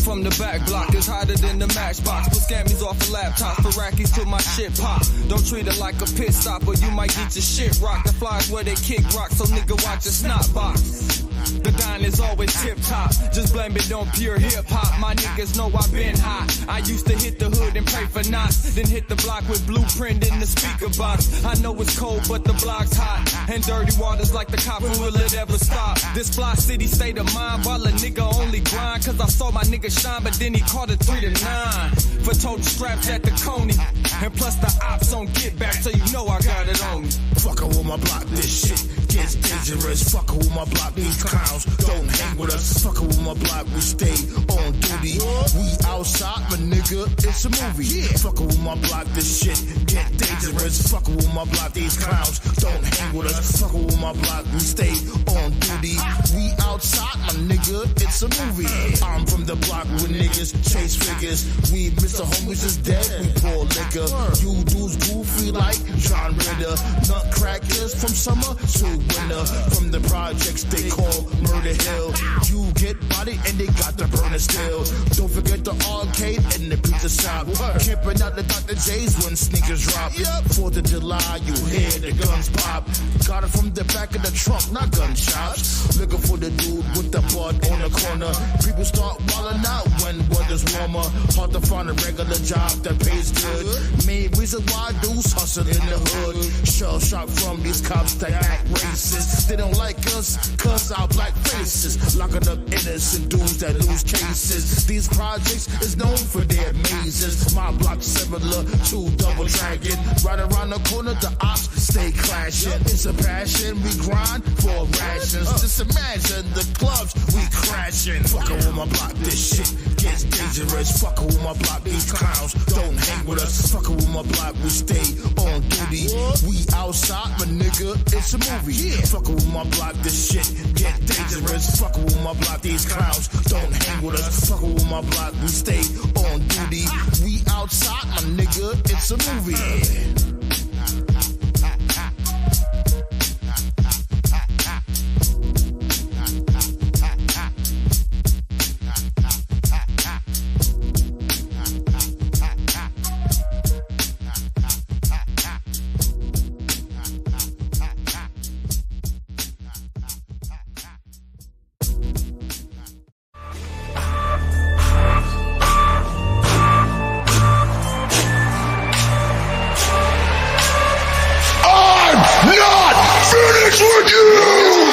from the back block is hotter than the matchbox. Put scammies off of laptops, for rackies till my shit pop. Don't treat it like a pit stop or you might get your shit rocked. The flies where they kick rock, so nigga watch your snot box. The dine is always tip top, just blame it on pure hip hop. My niggas know I've been hot. I used to hit the hood and pray for knots, then hit the block with blueprint in the speaker box. I know it's cold, but the block's hot, and dirty waters like the copper, will it ever stop? This fly city state of mind, while a nigga only grind, cause I saw my nigga shine, but then he caught a 3 to 9 for total straps at the Coney, and plus the ops on get back, so you know I got it on me. Fuckin' with my block, this shit gets dangerous. Fuckin' with my block, these clowns don't hang with us. Fuckin' with my block, we stay on duty. We outside, but nigga, it's a movie. Fuckin' with my block, this shit get dangerous. Fuckin' with my block, these clowns don't hang with us. Fuckin' with my block, we stay on duty. We outside, my nigga, it's a movie. I'm from the block with niggas chase figures. We Mr. Homies is dead, we pour liquor. You dudes goofy like John Ritter. Nutcrackers from summer to winter. From the projects they call Murder Hill. You get body and they got the burner still. Don't forget the arcade and the pizza shop. Camping out the Dr. J's when sneakers drop. 4th of July, you hear the guns pop. Got it from the back of the trunk, not gunshots. Looking for the dude with the bud on the corner. People start wilding out when weather's warmer. Hard to find a regular job that pays good. Main reason why dudes hustle in the hood. Shell shock from these cops that act racist. They don't like us, cause our black faces. Locking up innocent dudes that lose cases. These projects is known for their mazes. My block similar to Double Dragon. Right around the corner, the ops stay clashing. It's a passion, we grind for rations. Just imagine the clubs we crashing. Fuckin' with my block, this shit gets dangerous. Fuckin' with my block, these clowns don't hang with us. Fuckin' with my block, we stay on duty. We outside, my nigga, it's a movie. Fuckin' with my block, this shit get dangerous. Fuckin' with my block, these clowns don't hang with us. Fuckin' with my block, we stay on duty. We outside, my nigga, it's a movie.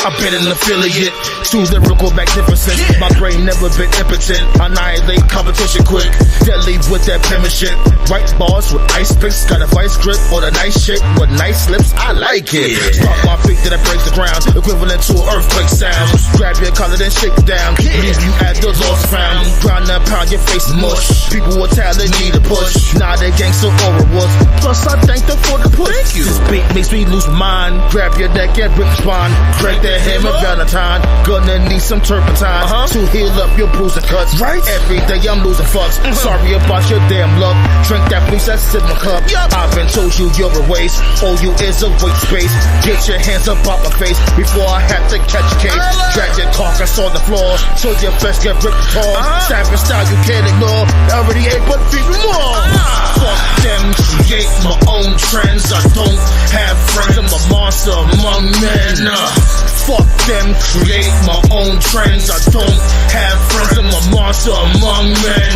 I've been an affiliate, too lyrical, magnificent. My brain never been impotent. Annihilate competition quick, deadly with that penmanship. Right bars with ice picks, got a vice grip or the nice shit with nice lips. I like it. Stop my feet that I break the ground, equivalent to an earthquake sound. Grab your collar then shake it down, leave you at the lost found. Ground and pound your face mush. People with talent need a push. Nah, they gangsta aura was. Plus I thank them for the push. This beat makes me lose my mind. Grab your neck and rip your spine. Break that hammer Valentine. Gonna need some turpentine to heal up your bruised cuts. Right? Every day I'm losing fucks. Sorry about your damn luck. Drink that please, that's in my cup. I've been told you you're a waste. All you is a waste space. Get your hands up out my face before I have to catch a case. Drag your carcass on the floor so your flesh get ripped apart. Stabbing style you can't ignore. Already ate but feed more. Fuck them, create my own trends. I don't have friends, I'm a monster among men. Fuck them, create my own trends. I don't have friends, I'm a monster among men.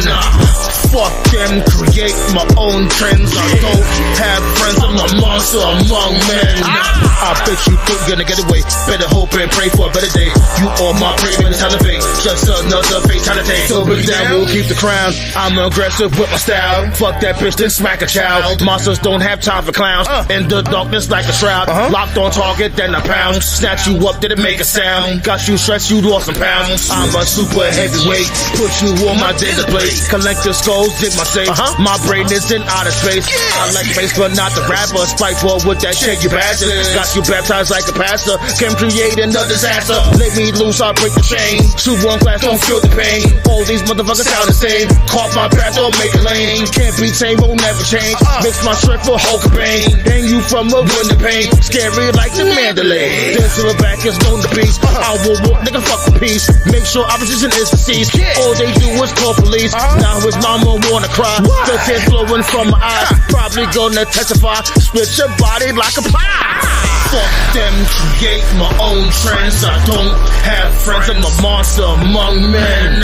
Fuck them, create my own trends. I don't have friends, I'm a monster among men. I bet you think you're gonna get away. Better hope and pray for a better day. You all my prey when it's elevate. Just another fatality. So bring down, we'll keep the crown. I'm aggressive with my style. Fuck that bitch, then smack a child. Monsters don't have time for clowns. In the darkness like a shroud. Locked on target, then I pound. Snatch you up, did it make a sound? Got you stressed, you lost some pounds. I'm a super heavyweight. Put you on my database. Collect the skulls, did my safe. My brain is in outer space. I like bass, but not the rapper. Spiteful with that shit, you bastard. Got you baptized like a pastor. Can create another disaster. Let me loose, I'll break the chain. Shoot one glass, don't feel the pain. All these motherfuckers sound the same. Caught my breath, don't make it lame. Can't be tamed, won't never change. Mix my strength for Hulk pain. Hang you from a window pane. Scary like the Mandalay. Dance to the back is known to peace. I will walk, nigga, fuck with peace. Make sure opposition is deceased. All they do is call police. Now his mama wanna cry. The tears flowing from my eyes. Probably gonna testify. Split your body like a pie. Fuck them, create my own trends. I don't have friends, I'm a monster among men.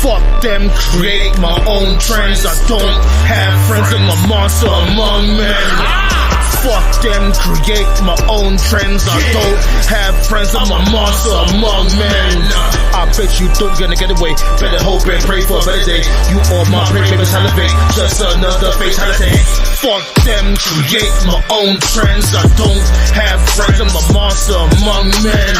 Fuck them, create my own trends. I don't have friends, I'm a monster among men. Fuck them, create my own trends. I don't have friends, I'm a monster among men. I bet you don't gonna get away. Better hope and pray for a better day. You all my prey, baby, elevate. Just another fatality. Fuck them, create my own trends. I don't have friends, I'm a monster among men.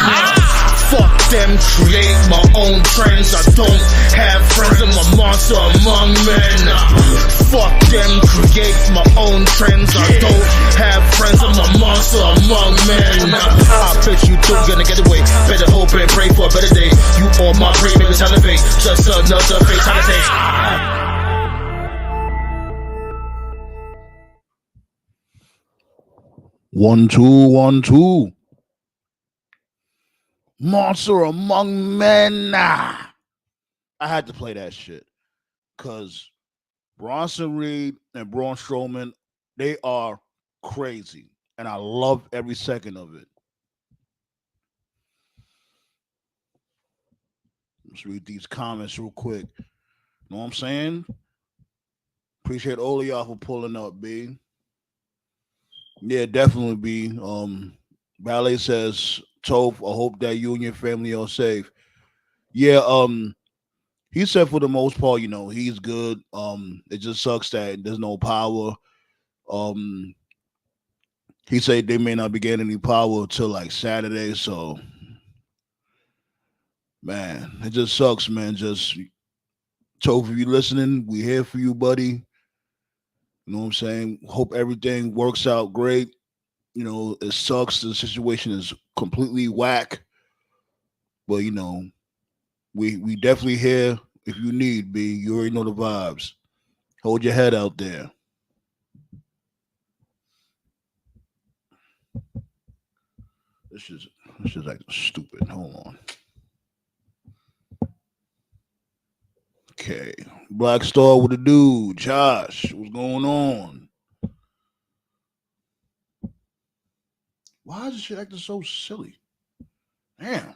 Fuck them, create my own trends. I don't have friends, I'm a monster among men. Fuck them, create my own trends. I don't have friends, I'm a monster among men. I bet you don't gonna get away. Better hope and pray for a better day. You all my prey, baby, elevate. Just another fatality. 1 2 1 2. Monster among men. I had to play that shit because Bronson Reed and Braun Strowman, they are crazy, and I love every second of it. Let's read these comments real quick. Know what I'm saying? Appreciate all of y'all for pulling up, B. Yeah, definitely, B. Ballet says, Toph, I hope that you and your family are safe. Yeah, he said for the most part, you know, he's good. It just sucks that there's no power. He said they may not be getting any power until like Saturday, so man, it just sucks, man. Just Toph, if you're listening, we here for you, buddy. You know what I'm saying? Hope everything works out great. You know, it sucks. The situation is completely whack. But, you know, we definitely here if you need, B. You already know the vibes. Hold your head out there. This is like stupid. Hold on. Okay. Black Star with a dude. Josh, what's going on? Why is this shit acting so silly? Damn.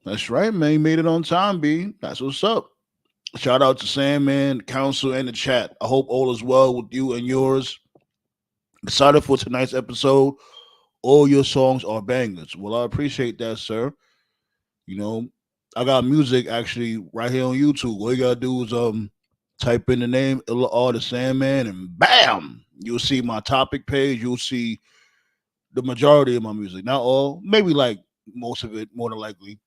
That's right, man. You made it on time, B. That's what's up. Shout out to Sandman, Council, and the chat. I hope all is well with you and yours. Excited for tonight's episode. All your songs are bangers. Well, I appreciate that, sir. You know, I got music actually right here on YouTube. All you gotta do is type in the name Illa Artist Sandman, and bam, you'll see my topic page. You'll see the majority of my music. Not all, maybe like most of it, more than likely.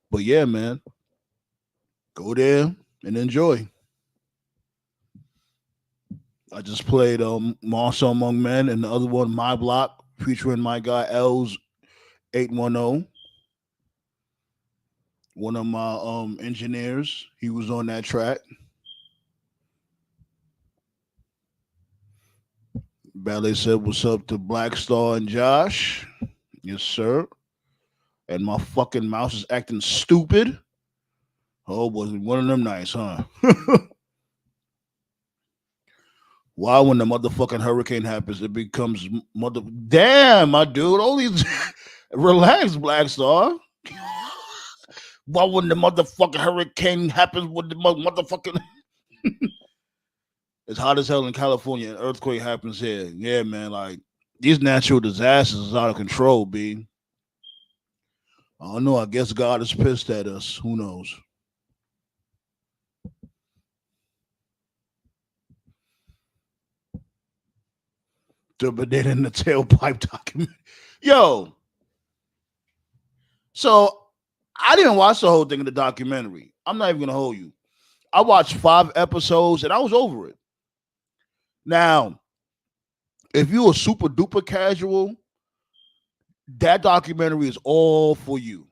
But yeah, man, go there and enjoy. I just played Monster Among Men, and the other one, My Block, featuring my guy Els 810. One of my engineers, he was on that track. Ballet said, what's up to Black Star and Josh? Yes, sir. And my fucking mouse is acting stupid. Oh, was one of them nights, huh? Why, when the motherfucking hurricane happens, it becomes Damn, my dude. All these... Relax, Black Star. Why, when the motherfucking hurricane happens with the motherfucking... It's hot as hell in California. An earthquake happens here. Yeah, man. Like, these natural disasters is out of control, B. I don't know. I guess God is pissed at us. Who knows? The banana in the tailpipe document. Yo. So, I didn't watch the whole thing of the documentary. I'm not even going to hold you. I watched 5 episodes and I was over it. Now, if you're a super duper casual, that documentary is all for you.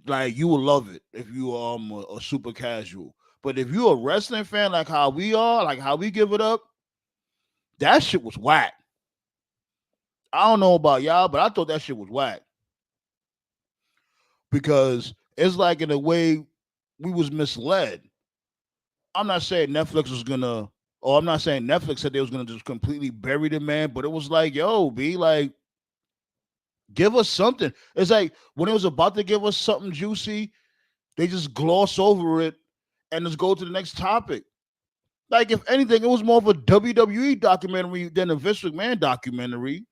Like you will love it if you a super casual. But if you're a wrestling fan like how we are, like how we give it up, that shit was whack. I don't know about y'all, but I thought that shit was whack because it's like in a way we was misled. I'm not saying Netflix was gonna, or I'm not saying Netflix said they was gonna just completely bury the man, but it was like, yo, be like, give us something. It's like when it was about to give us something juicy, they just gloss over it and just go to the next topic. Like, if anything, it was more of a WWE documentary than a Vince McMahon documentary.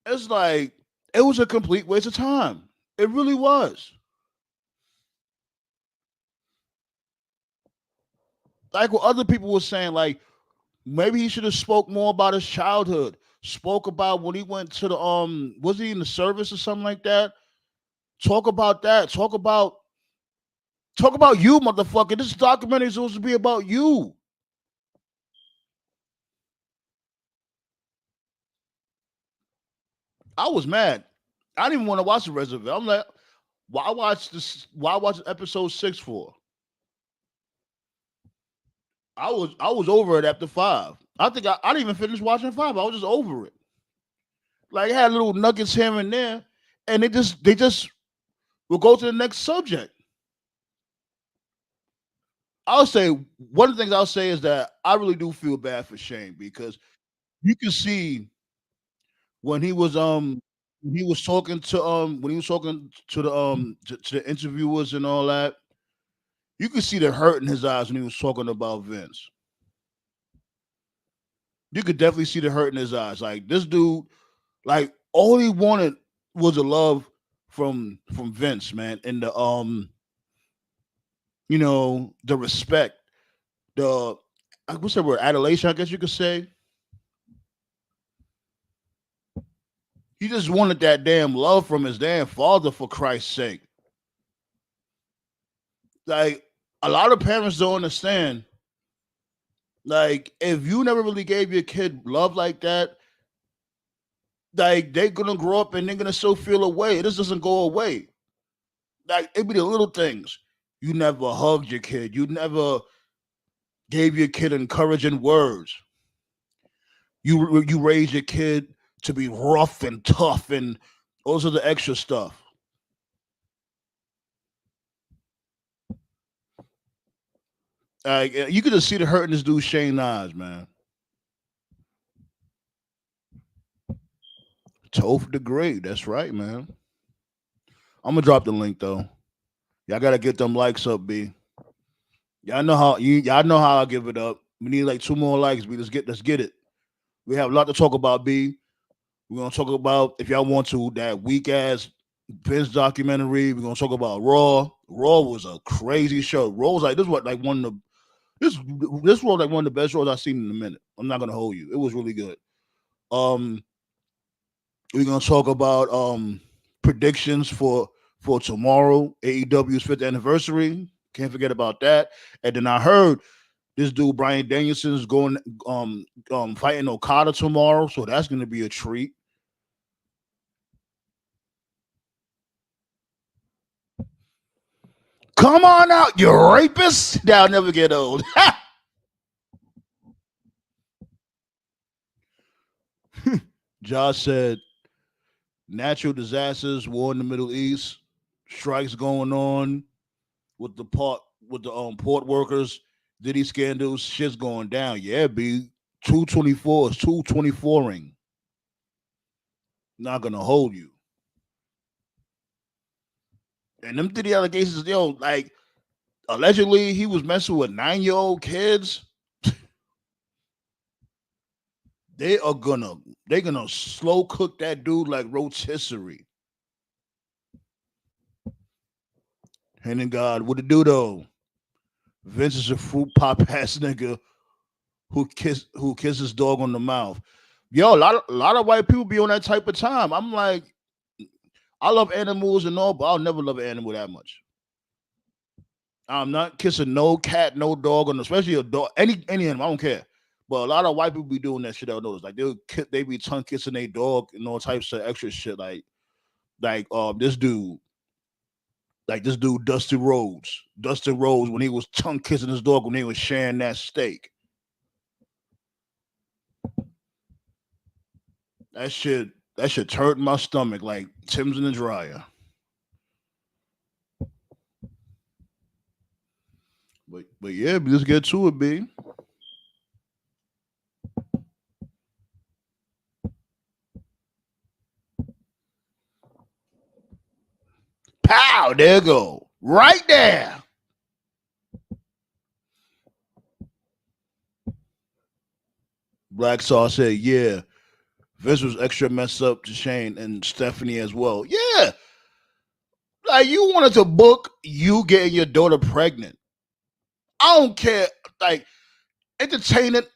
It's like it was a complete waste of time. It really was. Like what other people were saying, like maybe he should have spoke more about his childhood. Spoke about when he went to the was he in the service or something like that? Talk about that. Talk about you, motherfucker. This documentary is supposed to be about you. I was mad. I didn't even want to watch the rest of it. I'm like, why watch this? Why watch episode 6 for? I was over it after 5. I think I didn't even finish watching 5. I was just over it. Like, it had little nuggets here and there, and they just will go to the next subject. I'll say one of the things I'll say is that I really do feel bad for Shane because you can see when he was talking to when he was talking to the interviewers and all that, you could see the hurt in his eyes when he was talking about Vince. You could definitely see the hurt in his eyes. Like this dude, like all he wanted was a love from Vince, man, and the the respect, the what's that word, adulation, I guess you could say. He just wanted that damn love from his damn father, for Christ's sake. Like a lot of parents don't understand. Like if you never really gave your kid love like that, like they're gonna grow up and they're gonna still feel away. This doesn't go away. Like it be the little things. You never hugged your kid. You never gave your kid encouraging words. You raised your kid to be rough and tough and those are the extra stuff. You could just see the hurt in this dude Shane eyes, man. Toph the Great. That's right, man. I'm gonna drop the link though. Y'all gotta get them likes up, B. Y'all know how I give it up. We need like 2 more likes, B. Let's get it. We have a lot to talk about, B. We're gonna talk about, if y'all want to, that weak ass Vince documentary. We're gonna talk about Raw. Raw was a crazy show. Raw was like this was like one of the this was like one of the best shows I've seen in a minute. I'm not gonna hold you. It was really good. Um we're gonna talk about predictions for tomorrow, AEW's 5th anniversary. Can't forget about that. And then I heard this dude Brian Danielson is going fighting Okada tomorrow, so that's gonna be a treat. Come on out, you rapist! That'll never get old. Josh said, natural disasters, war in the Middle East, strikes going on with the port workers, Diddy scandals, shit's going down. Yeah, B. 224 is 224ing. Not gonna hold you. And them Diddy allegations, like allegedly he was messing with 9-year-old kids. They're gonna slow cook that dude like rotisserie. And then God, what it do though? Vince is a fruit pop ass nigga who kisses dog on the mouth. Yo, a lot of white people be on that type of time. I'm like, I love animals and all, but I'll never love an animal that much. I'm not kissing no cat, no dog, and especially a dog, any animal. I don't care. But a lot of white people be doing that shit. I'll notice. Like they be tongue kissing their dog and all types of extra shit. Like this dude. Like this dude, Dustin Rhodes. Dustin Rhodes, when he was tongue kissing his dog when they was sharing that steak. That shit hurt my stomach like Tim's in the dryer. But yeah, let's get to it, B. Pow, there you go. Right there. Black Saw said, yeah. Vince was extra messed up to Shane and Stephanie as well. Yeah. Like you wanted to book you getting your daughter pregnant. I don't care. Like entertainment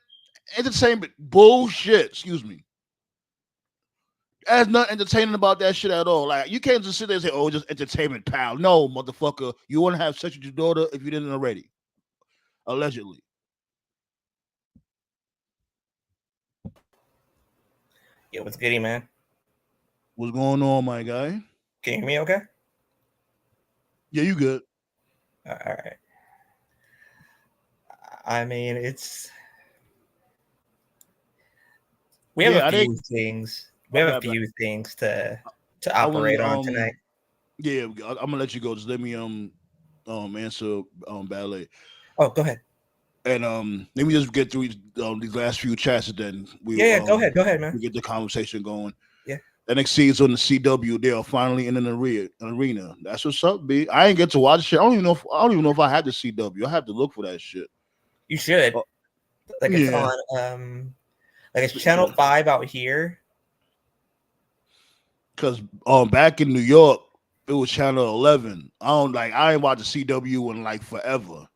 bullshit. Excuse me. There's nothing entertaining about that shit at all. Like you can't just sit there and say, "Oh, just entertainment, pal." No, motherfucker. You want to have sex with your daughter if you didn't already, allegedly. Yo, what's goody, man? What's going on, my guy? Can you hear me? Okay. Yeah, you good? All right. I mean, we have a few things. We have a few things to operate on tonight. Yeah, I'm gonna let you go. Just let me answer ballet. Oh, go ahead. And let me just get through these last few chats, and then go ahead, man. We get the conversation going. Yeah. NXT is on the CW. They are finally in an arena. That's what's up, B. I ain't get to watch shit. I don't even know if I had the CW. I have to look for that shit. You should. Like it's on like it's channel 5 out here. Cause back in New York, it was channel 11. I ain't watched the CW in like forever.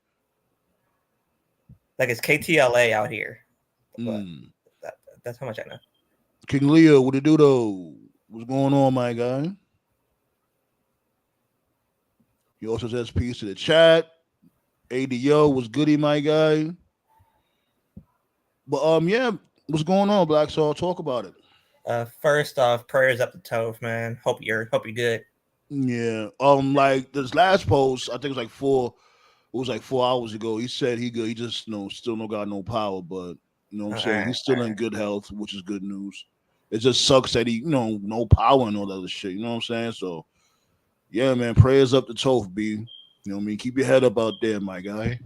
Like it's KTLA out here. That's how much I know. King Leo, what it do though? What's going on, my guy? He also says peace to the chat. ADO was goody, my guy. But yeah, what's going on, Black Soul? Talk about it. First off, prayers up to Toph, man. Hope you're good. Yeah. Like this last post, I think it was like 4 hours ago. He said he good. He just still no got no power, but you know what I'm saying? He's still in good health, which is good news. It just sucks that he, no power and all that other shit. You know what I'm saying? So yeah, man, prayers up to Toph, B. You know what I mean? Keep your head up out there, my guy.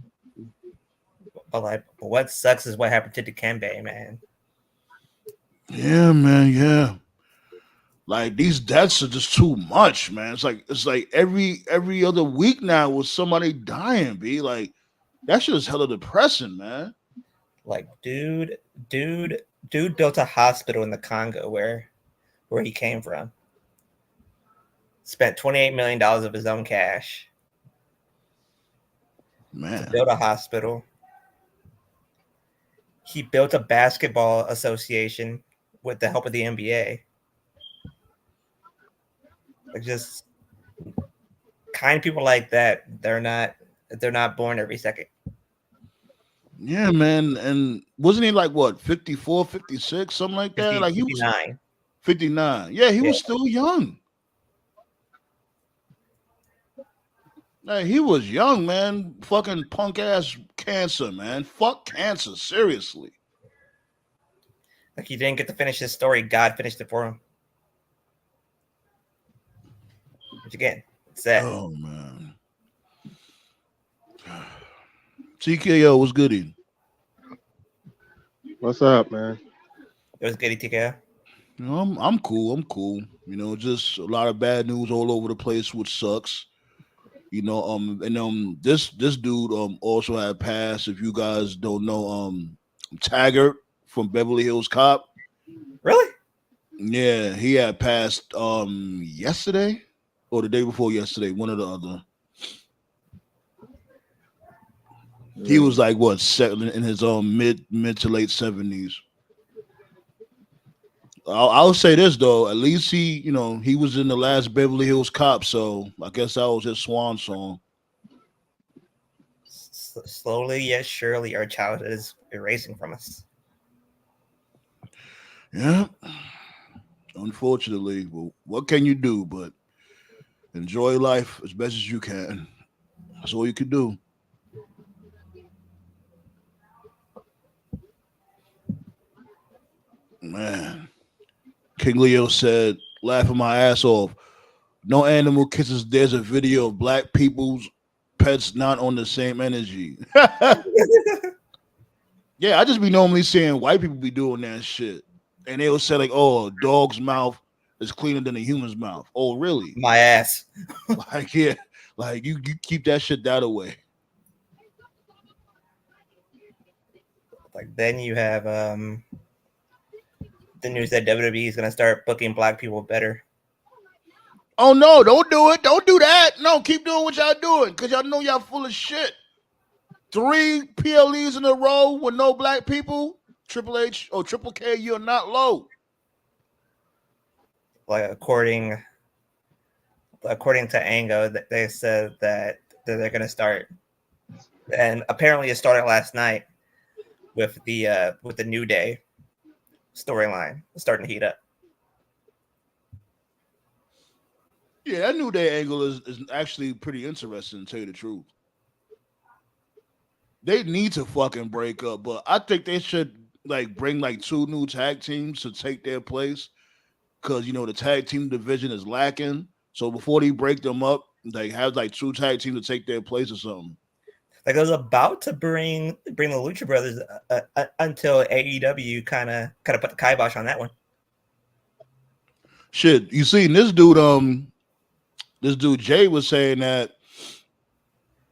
But what sucks is what happened to Dikembe, man. Yeah, man, yeah. Like these deaths are just too much, man. It's like every other week now with somebody dying, B. Like that shit is hella depressing, man. Like, dude built a hospital in the Congo where he came from. Spent $28 million of his own cash. Man. To build a hospital. He built a basketball association with the help of the NBA. Like just kind of people like that, they're not born every second. Yeah, man. And wasn't he like what, 54, 56, something like that? 50, like he 59. was 59. Yeah, he was still young. Like he was young, man. Fucking punk ass cancer, man. Fuck cancer, seriously. Like he didn't get to finish his story. God finished it for him. Which again, it's sad. Oh man. TKO was goody. What's up, man? It was goody, TKO. I'm cool. I'm cool. Just a lot of bad news all over the place, which sucks. This dude also had passed. If you guys don't know, Taggart from Beverly Hills Cop. Really? Yeah, he had passed yesterday or the day before yesterday, one or the other. He was like what, in his mid to late 70s. I'll say this though, at least he was in the last Beverly Hills Cop, so I guess that was his swan song. slowly yet surely, our childhood is erasing from us. Yeah. Unfortunately, well, what can you do but enjoy life as best as you can? That's all you can do. Man. King Leo said, laughing my ass off. No animal kisses. There's a video of black people's pets not on the same energy. Yeah, I just be normally seeing white people be doing that shit. And they'll say, like, oh, a dog's mouth is cleaner than a human's mouth. Oh, really? My ass. Like, yeah, like you keep that shit that away. Like then you have the news that WWE is gonna start booking black people better. Oh no, don't do it. Don't do that. No, keep doing what y'all doing because y'all know y'all full of shit. 3 PLEs in a row with no black people. Triple H or Triple K, you're not low. Like according to Ango, they said that they're gonna start, and apparently it started last night with the New Day storyline starting to heat up. Yeah, that New Day angle is actually pretty interesting, to tell you the truth. They need to fucking break up, but I think they should like bring like 2 new tag teams to take their place because the tag team division is lacking. So before they break them up, they have like 2 tag teams to take their place or something. Like I was about to bring the Lucha Brothers until AEW kind of put the kibosh on that one. Shit, you seen this dude Jay was saying that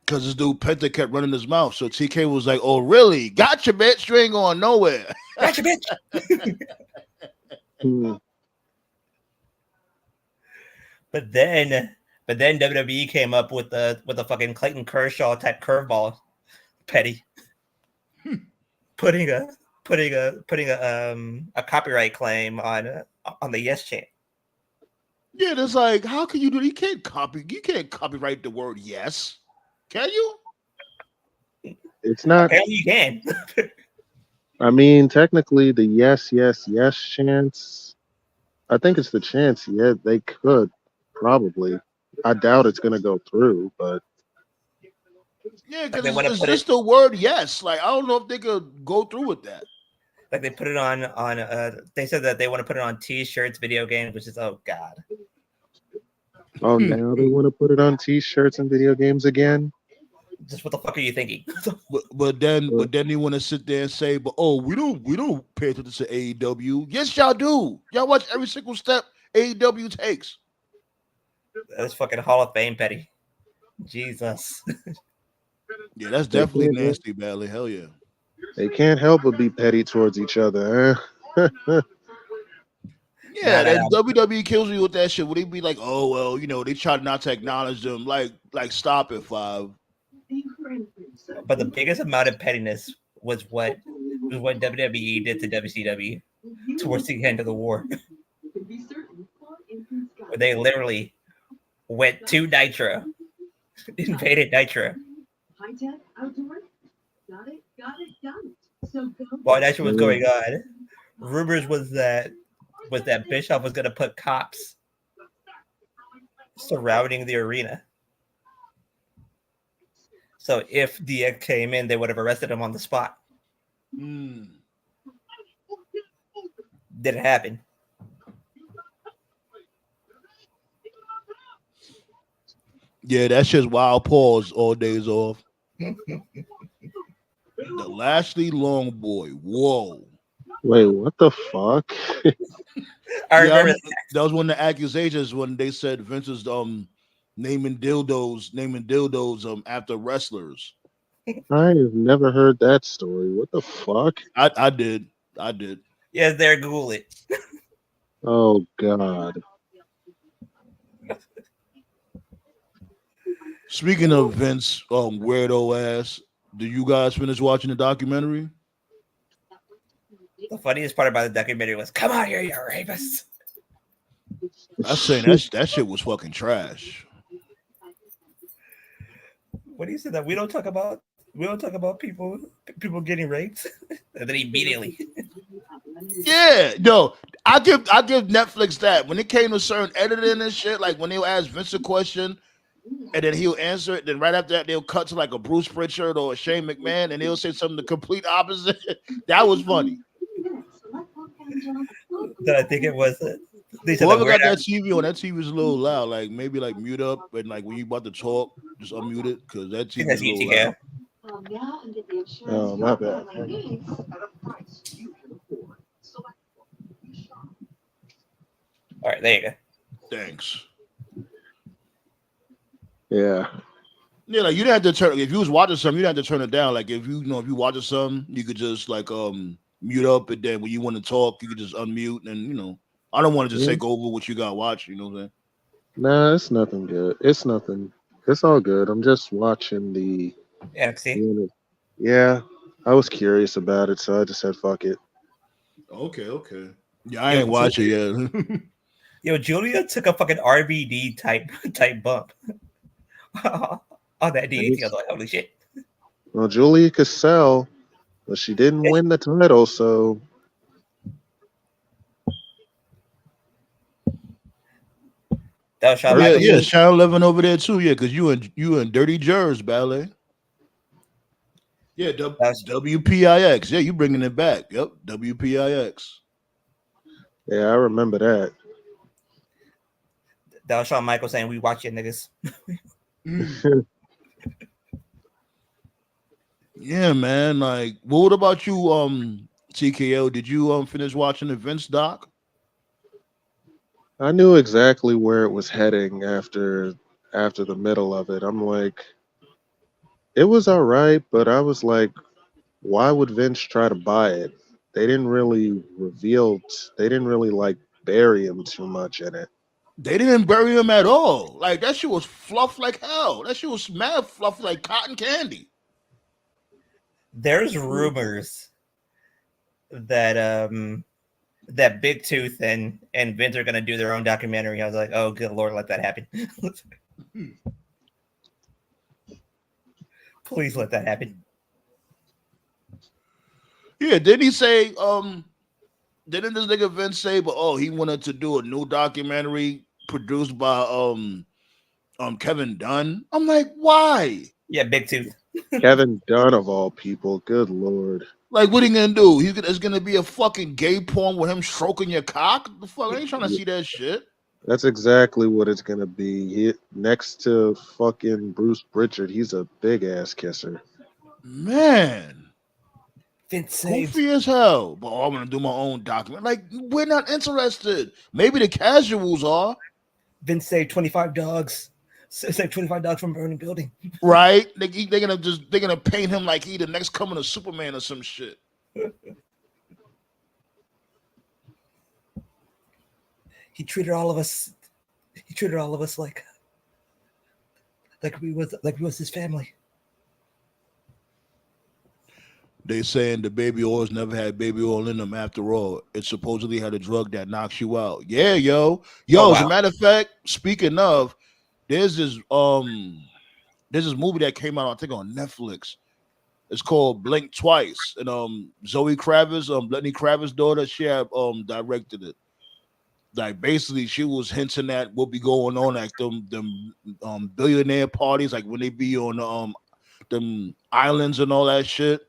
because this dude Penta kept running his mouth. So TK was like, oh, really? Gotcha, bitch. You ain't going nowhere. Gotcha, bitch. But then WWE came up with the fucking Clayton Kershaw type curveball, Petty, putting a copyright claim on the Yes chant. Yeah, it's like, how can you do? You can't copyright the word yes, can you? It's not. Apparently, you can. I mean, technically, the yes chance. I think it's the chance. Yeah, they could probably. I doubt it's gonna go through, but yeah, because it's just the word yes. Like I don't know if they could go through with that. Like they put it on. They said that they want to put it on T-shirts, video games, which is oh god. Oh, now they want to put it on T-shirts and video games again. Just what the fuck are you thinking? but then you want to sit there and say, but we don't pay attention to AEW. Yes, y'all do. Y'all watch every single step AEW takes. That's fucking Hall of Fame, Petty. Jesus. Yeah, that's definitely nasty, badly. Hell yeah. They can't help but be petty towards each other. Yeah, that WWE kills me with that shit. Would they be like, oh well, they try not to acknowledge them, like stop it, 5. But the biggest amount of pettiness was what WWE did to WCW towards the end of the war. Where they literally went to Nitro, invaded Nitro. While Nitro was going on, rumors was that Bischoff was going to put cops surrounding the arena. So if DX came in, they would have arrested him on the spot. Didn't happen. Yeah, that's just wild pause all days off. The Lashley Long Boy. Whoa. Wait, what the fuck? I remember that was one of the accusations when they said Vince was naming dildos after wrestlers. I have never heard that story. What the fuck? I did. Yes, there, Google it. Oh god. Speaking of Vince, weirdo ass, do you guys finish watching the documentary? The funniest part about the documentary was, "Come on here, you rapist." I'm saying that shit was fucking trash. What do you say that we don't talk about We don't talk about people getting raped, and then immediately. Yeah, no, I give Netflix that. When it came to certain editing and shit, like when they'll ask Vince a question and then he'll answer it, then right after that they'll cut to like a Bruce Pritchard or a Shane McMahon and they'll say something the complete opposite. That was funny. That I think it was. They said the Whoever word. got that TV on, that TV is a little loud. Like maybe like mute up and like when you about to talk, just unmute it because that I think TV is that's a little loud. UTK. Oh, my bad. All right, there you go. Thanks. Yeah. Yeah, like you didn't have to turn. If you was watching something, you didn't have to turn it down. Like if if you watching something, you could just like mute up, and then when you want to talk, you could just unmute. And I don't want to just Yeah. take over what you got watching. You know what I'm saying? Nah, it's nothing good. It's nothing. It's all good. I'm just watching the. NXT. Yeah, I was curious about it, so I just said fuck it. Okay. Yeah, I ain't watching yet. Yo, Julia took a fucking RBD type bump on that DDT. I was like, holy shit. Well, Julia could sell, but she didn't win the title, so That was Shawn yeah, Michaels. yeah, Shawn Levin over there too. Yeah, because you in Dirty Jers ballet. Yeah, WPIX. Yeah, you bringing it back. Yep, WPIX. yeah, I remember that. That was Shawn Michaels saying, "We watch it, niggas." Yeah, man. Like, what about you, TKO? Did you finish watching the Vince doc? I knew exactly where it was heading after the middle of it. I'm like, it was all right, but I was like, why would Vince try to buy it? They didn't really they didn't really like bury him too much in it. They didn't bury him at all. Like that shit was fluff like hell. That shit was mad fluff like cotton candy. There's rumors that that Big Tooth and Vince are gonna do their own documentary. I was like, oh good lord, let that happen. Please let that happen. Yeah, didn't he say didn't this nigga Vince say, but he wanted to do a new documentary produced by Kevin Dunn? I'm like, why? Yeah, Big Tooth. Kevin Dunn of all people, good lord. Like, what are you gonna do? It's gonna be a fucking gay porn with him stroking your cock? The fuck, I ain't trying to see that shit. That's exactly what it's gonna be. Next to fucking Bruce Pritchard, he's a big ass kisser. Man, Vince saved. goofy as hell. But I want to do my own document. Like, we're not interested. Maybe the casuals are. Vince saved 25 dogs. Saved 25 dogs from burning building. Right? They're gonna paint him like he the next coming of Superman or some shit. He treated all of us. He treated all of us like we was his family. They saying the baby oils never had baby oil in them after all. It supposedly had a drug that knocks you out. Yeah, yo. Oh, wow. As a matter of fact, speaking of, there's this movie that came out, I think, on Netflix. It's called Blink Twice. And Zoe Kravitz, Lenny Kravitz's daughter, she had directed it. Like basically she was hinting at what be going on at them billionaire parties, like when they be on them islands and all that shit.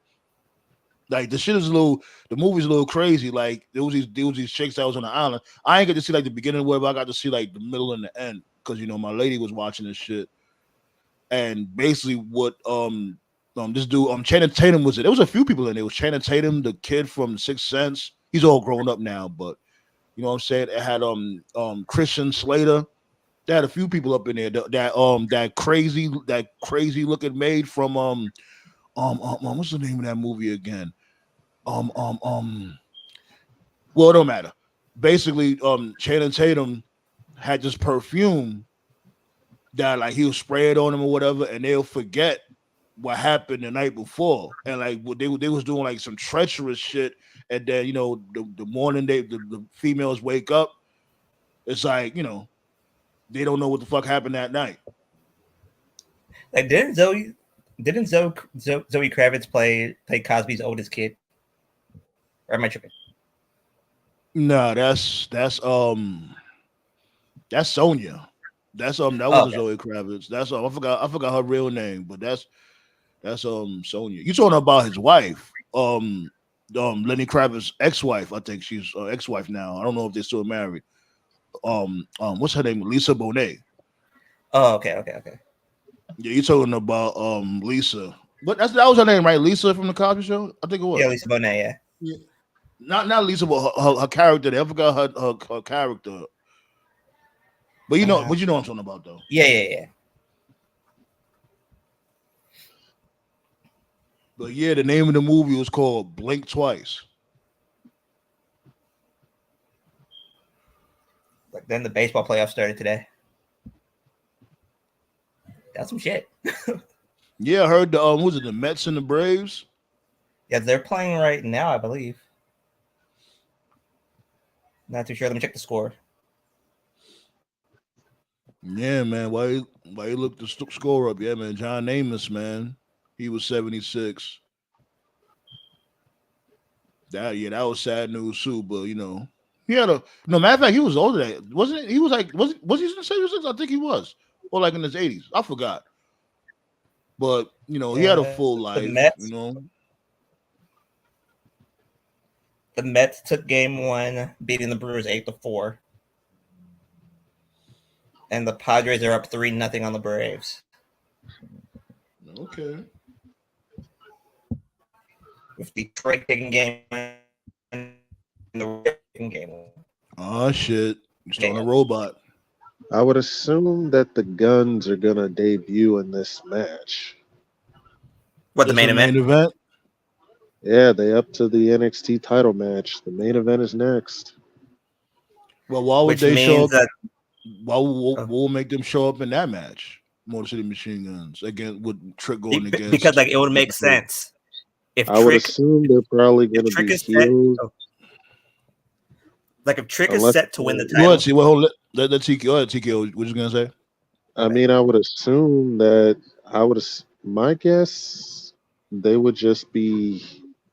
Like the movie's a little crazy. Like there was these chicks that was on the island. I ain't get to see like the beginning of whatever. I got to see like the middle and the end because my lady was watching this shit. And basically what this dude Channing Tatum was it. There was a few people in there. It was Channing Tatum, the kid from Sixth Sense. He's all grown up now, but you know what I'm saying? It had Christian Slater. They had a few people up in there. That crazy looking maid from what's the name of that movie again? Well, it don't matter. Basically, Channing Tatum had this perfume that like he'll spray it on them or whatever, and they'll forget what happened the night before. And like what they was doing like some treacherous shit, and then the morning the females wake up, it's like they don't know what the fuck happened that night. Like didn't Zoe Didn't Zoe Kravitz play Cosby's oldest kid? Or am I tripping? No, that's Sonya. That wasn't okay. Zoe Kravitz. That's I forgot her real name, but that's Sonya. You talking about his wife, Lenny Kravitz's ex-wife. I think she's ex-wife now. I don't know if they're still married. What's her name? Lisa Bonet. Oh, okay. Yeah, you talking about Lisa. But that was her name, right? Lisa from the Cosby Show? I think it was. Yeah, Lisa Bonet, yeah. Not Lisa, but her character. I forgot her character. But you know what I'm talking about, though. Yeah. But yeah, the name of the movie was called Blink Twice. Like then the baseball playoffs started today. That's some shit. Yeah, I heard the Mets and the Braves? Yeah, they're playing right now, I believe. Not too sure. Let me check the score. Yeah, man. Why you look the score up? Yeah, man. John Amos, man. He was 76. That was sad news too, but he had matter of fact, he was older than that. Wasn't it? He was like, was he in the 76? I think he was. Or like in his 80s. I forgot. But he had a full life, The Mets took game 1, beating the Brewers 8-4. And the Padres are up 3-0 on the Braves. Okay. With Detroit taking game 1 and the Red taking game 1. Oh shit. You're starting a robot. I would assume that the Guns are gonna debut in this match. What, the main event? Yeah, they up to the NXT title match. The main event is next. Well, why would they show up? Why will make them show up in that match? Motor City Machine Guns again with Trick going against. Because it would make sense. If I would assume they're probably going to be heels. Like if Trick is set to win the title. Let TKO. What you gonna say? I mean, I would assume that my guess they would just be.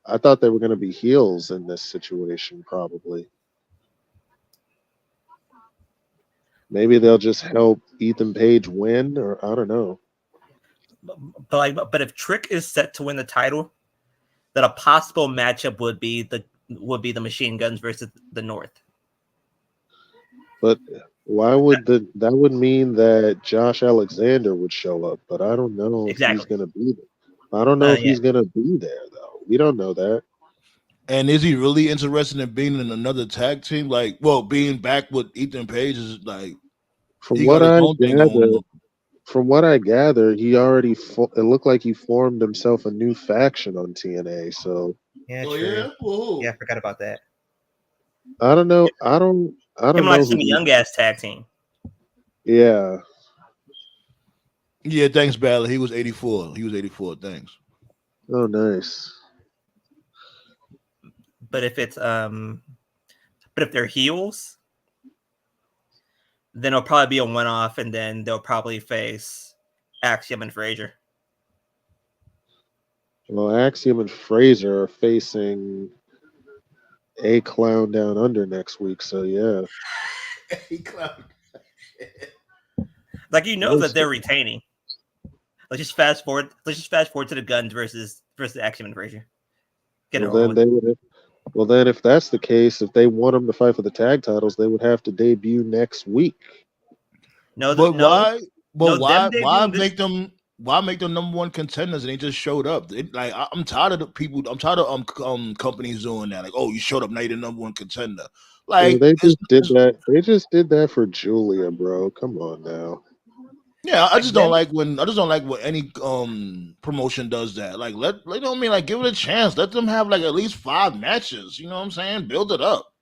I thought they were going to be heels in this situation, probably. Maybe they'll just help Ethan Page win, or I don't know. But if Trick is set to win the title, then a possible matchup would be the Machine Guns versus the North. But why would that would mean that Josh Alexander would show up? But I don't know if he's going to be there. I don't know if he's going to be there though. We don't know that. And is he really interested in being in another tag team? Like, being back with Ethan Page is like. From what I gather, he already it looked like he formed himself a new faction on TNA. So yeah, true. Yeah, I forgot about that. I don't know. I don't know. Like some young ass tag team. Yeah. Yeah, thanks, Bradley. He was 84. Thanks. Oh, nice. But if it's if they're heels, then it'll probably be a one-off, and then they'll probably face Axiom and Frazier. Well, Axiom and Frazier are facing A Clown Down Under next week, so yeah. A Clown. Like that they're retaining. Let's just fast forward to the Guns versus Axiom and Frazier. Well, then if that's the case, if they want them to fight for the tag titles, they would have to debut next week. Why make them number one contenders and they just showed up? I'm tired of the people. I'm tired of companies doing that. Like, you showed up, now you're the number one contender. Like they just did that. They just did that for Julia, bro. Come on now. Yeah, I just don't like when any promotion does that. Like give it a chance. Let them have like at least 5 matches. You know what I'm saying? Build it up.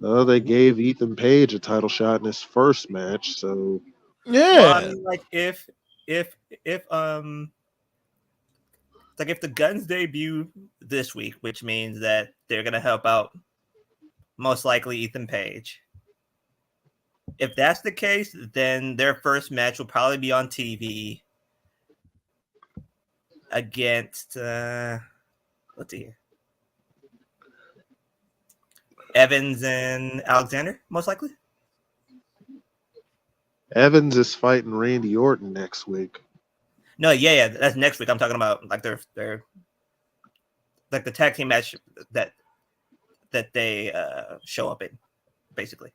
No, they gave Ethan Page a title shot in his first match, so yeah. Well, I mean, like if the Guns debut this week, which means that they're gonna help out most likely Ethan Page. If that's the case, then their first match will probably be on TV, against let's see, Evans and Alexander, most likely. Evans is fighting Randy Orton next week. No, yeah, that's next week. I'm talking about like their like the tag team match that they show up in, basically.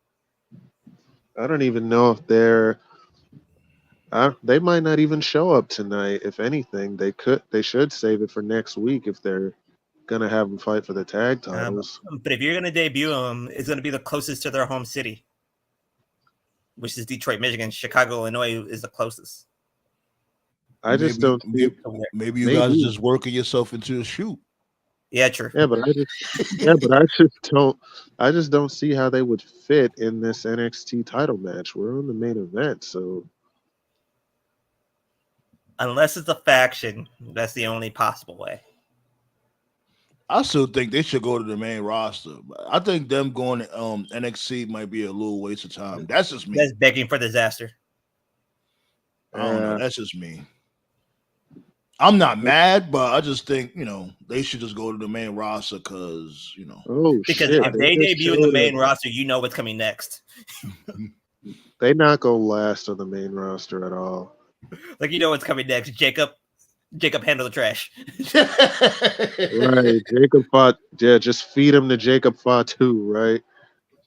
I don't even know if they might not even show up tonight. If anything, they should save it for next week if they're gonna have them fight for the tag titles. But if you're gonna debut them, it's gonna be the closest to their home city, which is Detroit, Michigan. Chicago, Illinois is the closest. I just don't see. Maybe you guys are just working yourself into a shoot. Yeah, true. Yeah, but I just don't see how they would fit in this NXT title match. We're in the main event, so Unless it's a faction, that's the only possible way. I still think they should go to the main roster. I think them going to NXT might be a little waste of time. That's just me. That's begging for disaster. I don't know. That's just me. I'm not mad, but I just think, they should just go to the main roster because, Because if they debut in the main roster, you know what's coming next. They not gonna last on the main roster at all. Like, you know what's coming next. Jacob handle the trash. Right. Jacob Fatu. Yeah, just feed him to Jacob Fatu, right?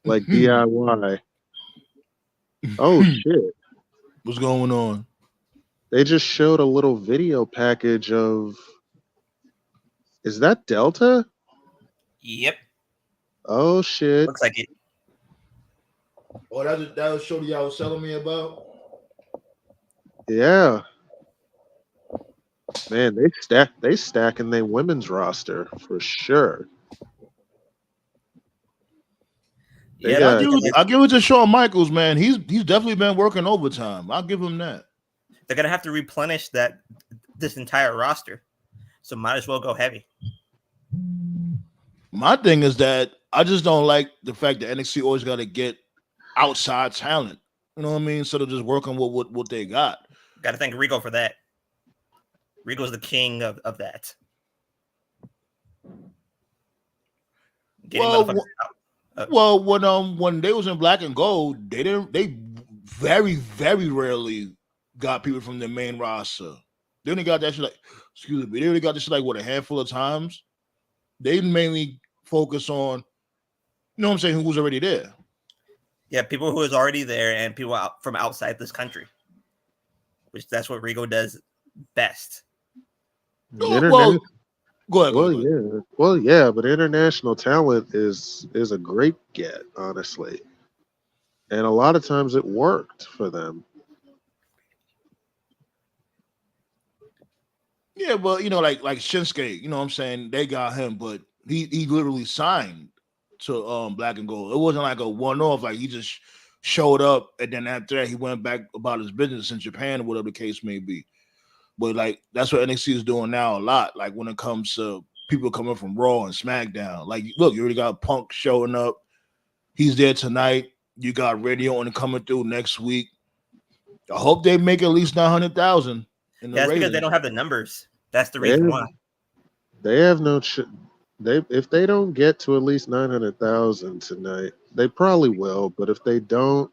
Like DIY. Oh, shit. What's going on? They just showed a little video package of. Is that Delta? Yep. Oh shit! Looks like it. Oh, that was show y'all was telling me about. Yeah. Man, they stacking their women's roster for sure. Yeah, I'll give it to Shawn Michaels, man. He's definitely been working overtime. I'll give him that. They're gonna have to replenish this entire roster, so might as well go heavy. My thing is that I just don't like the fact that NXT always got to get outside talent. You know what I mean? Instead of just working with what they got. Got to thank Rico for that. Rico's the king of that. When they was in Black and Gold, they very, very rarely got people from the main roster. They only got that shit they only got this shit a handful of times. They mainly focus on, who was already there. Yeah, people who was already there and people from outside this country. Which that's what Rico does best. Go ahead. Well, yeah, but international talent is a great get, honestly. And a lot of times it worked for them. Yeah, but like Shinsuke, you know what I'm saying? They got him, but he literally signed to Black and Gold. It wasn't like a one-off, like he just showed up and then after that he went back about his business in Japan or whatever the case may be. But like that's what NXT is doing now a lot. Like when it comes to people coming from Raw and SmackDown. Like look, you already got Punk showing up. He's there tonight. You got Randy Orton coming through next week. I hope they make at least 900,000. That's because they don't have the numbers. That's the reason why. They have no. If they don't get to at least 900,000 tonight, they probably will. But if they don't,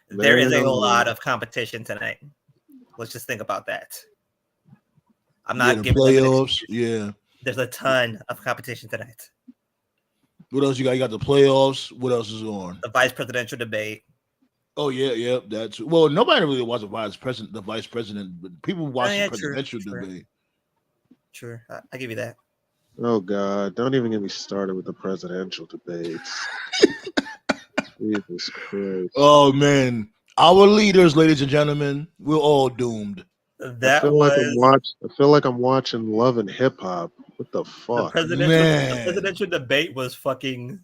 there is a lot of competition tonight. Let's just think about that. I'm not giving playoffs. Yeah, there's a ton of competition tonight. What else you got? You got the playoffs. What else is on? The vice presidential debate. Oh yeah, that's nobody really watches the vice president, but people watch the presidential debate. Sure, I give you that. Oh God, don't even get me started with the presidential debates. Jesus Christ. Oh man, our leaders, ladies and gentlemen, we're all doomed. I feel like I'm watching Love and Hip Hop. What the fuck? The presidential debate was fucking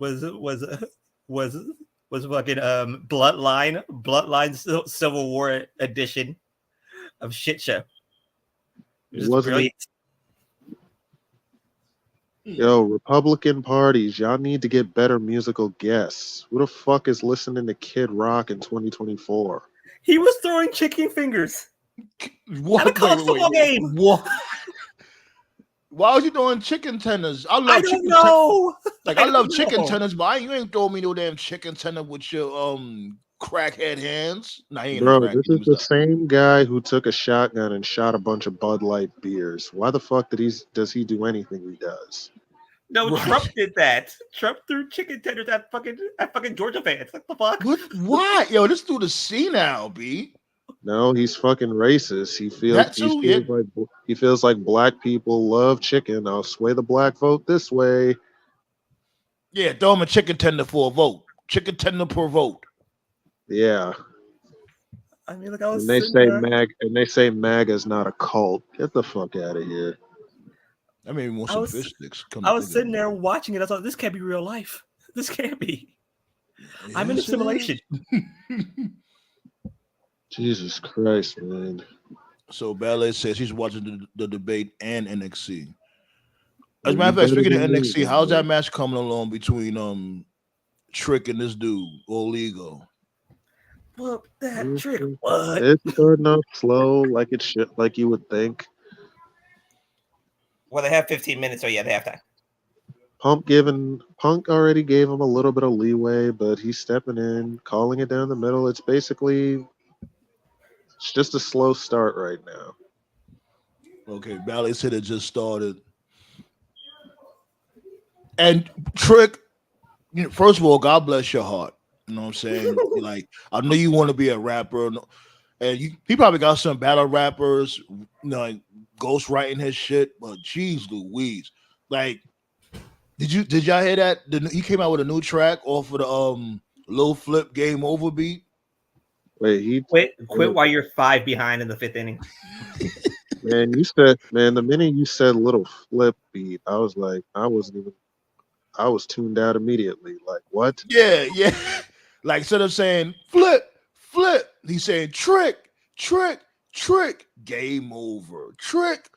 Bloodline Civil War edition of shit show. It wasn't brilliant. Yo, Republican parties, y'all need to get better musical guests. Who the fuck is listening to Kid Rock in 2024? He was throwing chicken fingers. What? At a college football game. What? Why was you doing chicken tenders? I don't know. I love chicken tenders, but you ain't throwing me no damn chicken tender with your crackhead hands. Nah, he ain't Bro, a crackhead. this is the same guy who took a shotgun and shot a bunch of Bud Light beers. Why the fuck does he do anything he does? No, right. Trump did that. Trump threw chicken tenders at fucking Georgia fans. What the fuck? What? Why? Yo, this dude is senile, B. No, he's fucking racist. He feels like black people love chicken. I'll sway the black vote this way. Yeah, throw him a chicken tender for a vote. Chicken tender per vote. Yeah. I mean, like I was. And they say MAGA's not a cult. Get the fuck out of here. I mean, want some fish sticks. I was sitting there watching it. I thought, this can't be real life. This can't be. Yes, I'm in a simulation. Jesus Christ, man. So Ballet says she's watching the debate and NXT. As a matter of fact, speaking of NXT, how's that match coming along between Trick and this dude, Old Ego? Well, that Trick, what? It's starting off slow, like it should, like you would think. Well, they have 15 minutes, so yeah, they have time. Punk already gave him a little bit of leeway, but he's stepping in, calling it down the middle. It's just a slow start right now. Okay, Ballet said it just started. And Trick, first of all, God bless your heart. You know what I'm saying? Like, I know you want to be a rapper, and he probably got some battle rappers, ghost writing his shit, but geez Louise. Like, did y'all hear that? He came out with a new track off of the Lil Flip Game Over beat. Quit while you're 5 behind in the 5th inning. Man, the minute you said Little Flip beat, I was like, I was tuned out immediately. Like, what? Yeah. Like, instead of saying flip, he's saying trick, game over. Trick.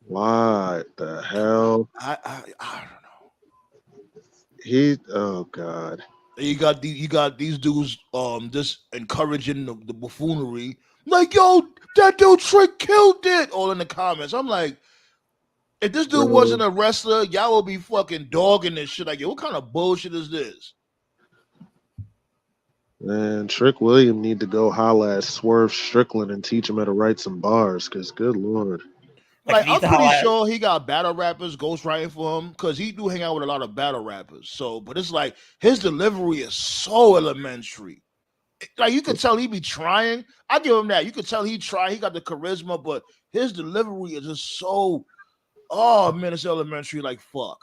What the hell? I don't know. Oh God. You got these dudes just encouraging the buffoonery. Like, yo, that dude Trick killed it. All in the comments. I'm like, if this dude wasn't a wrestler, y'all would be fucking dogging this shit. Like, yo, what kind of bullshit is this? Man, Trick William need to go holla at Swerve Strickland and teach him how to write some bars, because good Lord. Like, I'm pretty sure he got battle rappers ghostwriting for him, because he do hang out with a lot of battle rappers. So, but it's like his delivery is so elementary. Like, you could tell he be trying. I give him that. You could tell he tried. He got the charisma, but his delivery is just so, oh man, it's elementary. Like, fuck.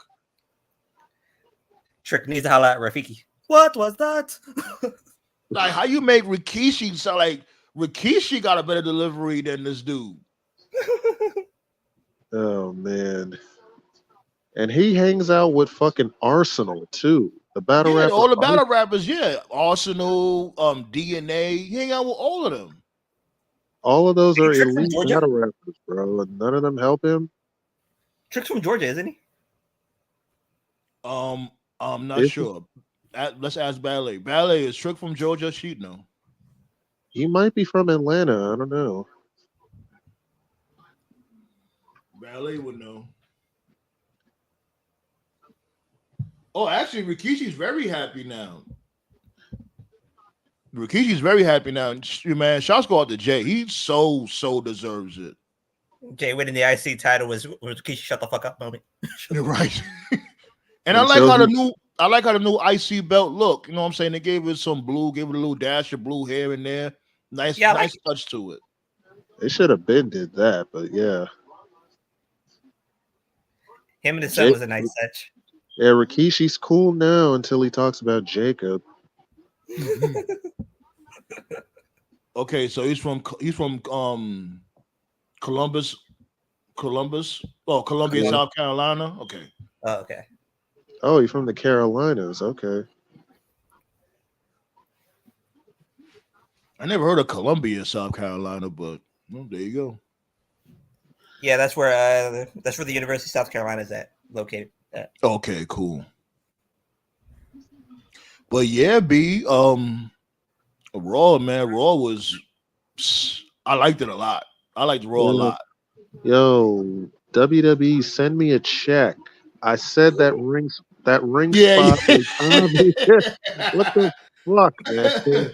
Trick needs to holla at Rafiki. What was that? Like, how you make Rikishi sound like Rikishi got a better delivery than this dude? Oh man. And he hangs out with fucking Arsenal too. The battle rappers. All the battle rappers, Arsenal, DNA, he hang out with all of them. All of those are elite battle rappers, bro. And none of them help him. Trick's from Georgia, isn't he? I'm not sure. Let's ask Ballet. Ballet, is Trick from Georgia? She'd know. He might be from Atlanta. I don't know. Ballet would know. Oh, actually, Rikishi's very happy now. Man, shots go out to Jay. He so deserves it. Jay winning the IC title was Rikishi shut the fuck up moment. You're right. And I like how the new IC belt look. You know what I'm saying? They gave it some blue, gave it a little dash of blue here and there. Nice touch to it. They should have been did that, but yeah. Him and his son was a nice touch. Yeah, Rikishi's cool now until he talks about Jacob. Okay, so he's from Columbus. Oh, Columbia, South Carolina. Okay. Oh, okay. Oh, he's from the Carolinas. Okay. I never heard of Columbia, South Carolina, but well, there you go. Yeah, that's where the University of South Carolina is located. Okay, cool. But yeah, B, Raw was I liked it a lot. I liked Raw a lot. Yo, WWE, send me a check. I said that ring Yeah. spot was obvious. What the fuck, man?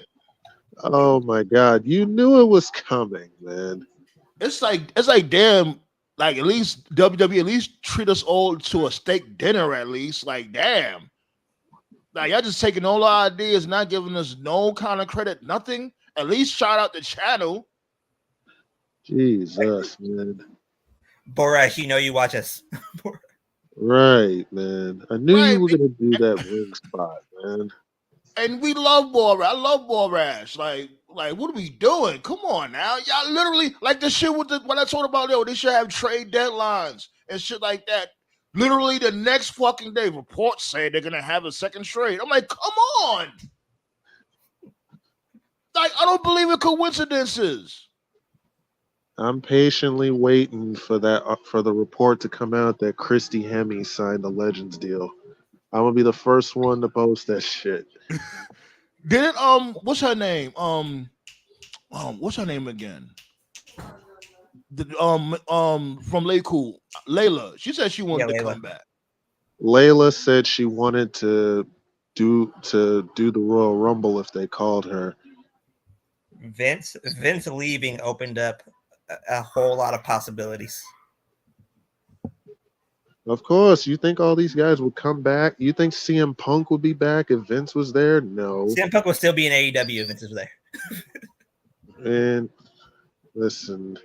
Oh my god, you knew it was coming, man. It's like damn, like at least WWE at least treat us all to a steak dinner at least. Like damn. Like y'all just taking all our ideas, not giving us no kind of credit, nothing. At least shout out the channel. Jesus, man. Borash, you know you watch us. Right, man. I knew Right. you were gonna do that ring spot, man. And we love Borash. I love Borash. Like, what are we doing? Come on now. Y'all literally like the shit with what I told about, they should have trade deadlines and shit like that. Literally the next fucking day, reports say they're gonna have a second trade. I'm like, come on. Like, I don't believe in coincidences. I'm patiently waiting for that for the report to come out that Christy Hemme signed the Legends deal. I'm gonna be the first one to post that shit. Did it what's her name? What's her name again? From Layla. She said she wanted to come back. Layla said she wanted to do the Royal Rumble if they called her. Vince leaving opened up a whole lot of possibilities. Of course, you think all these guys would come back? You think CM Punk would be back if Vince was there? No. CM Punk would still be in AEW if Vince was there. And listen,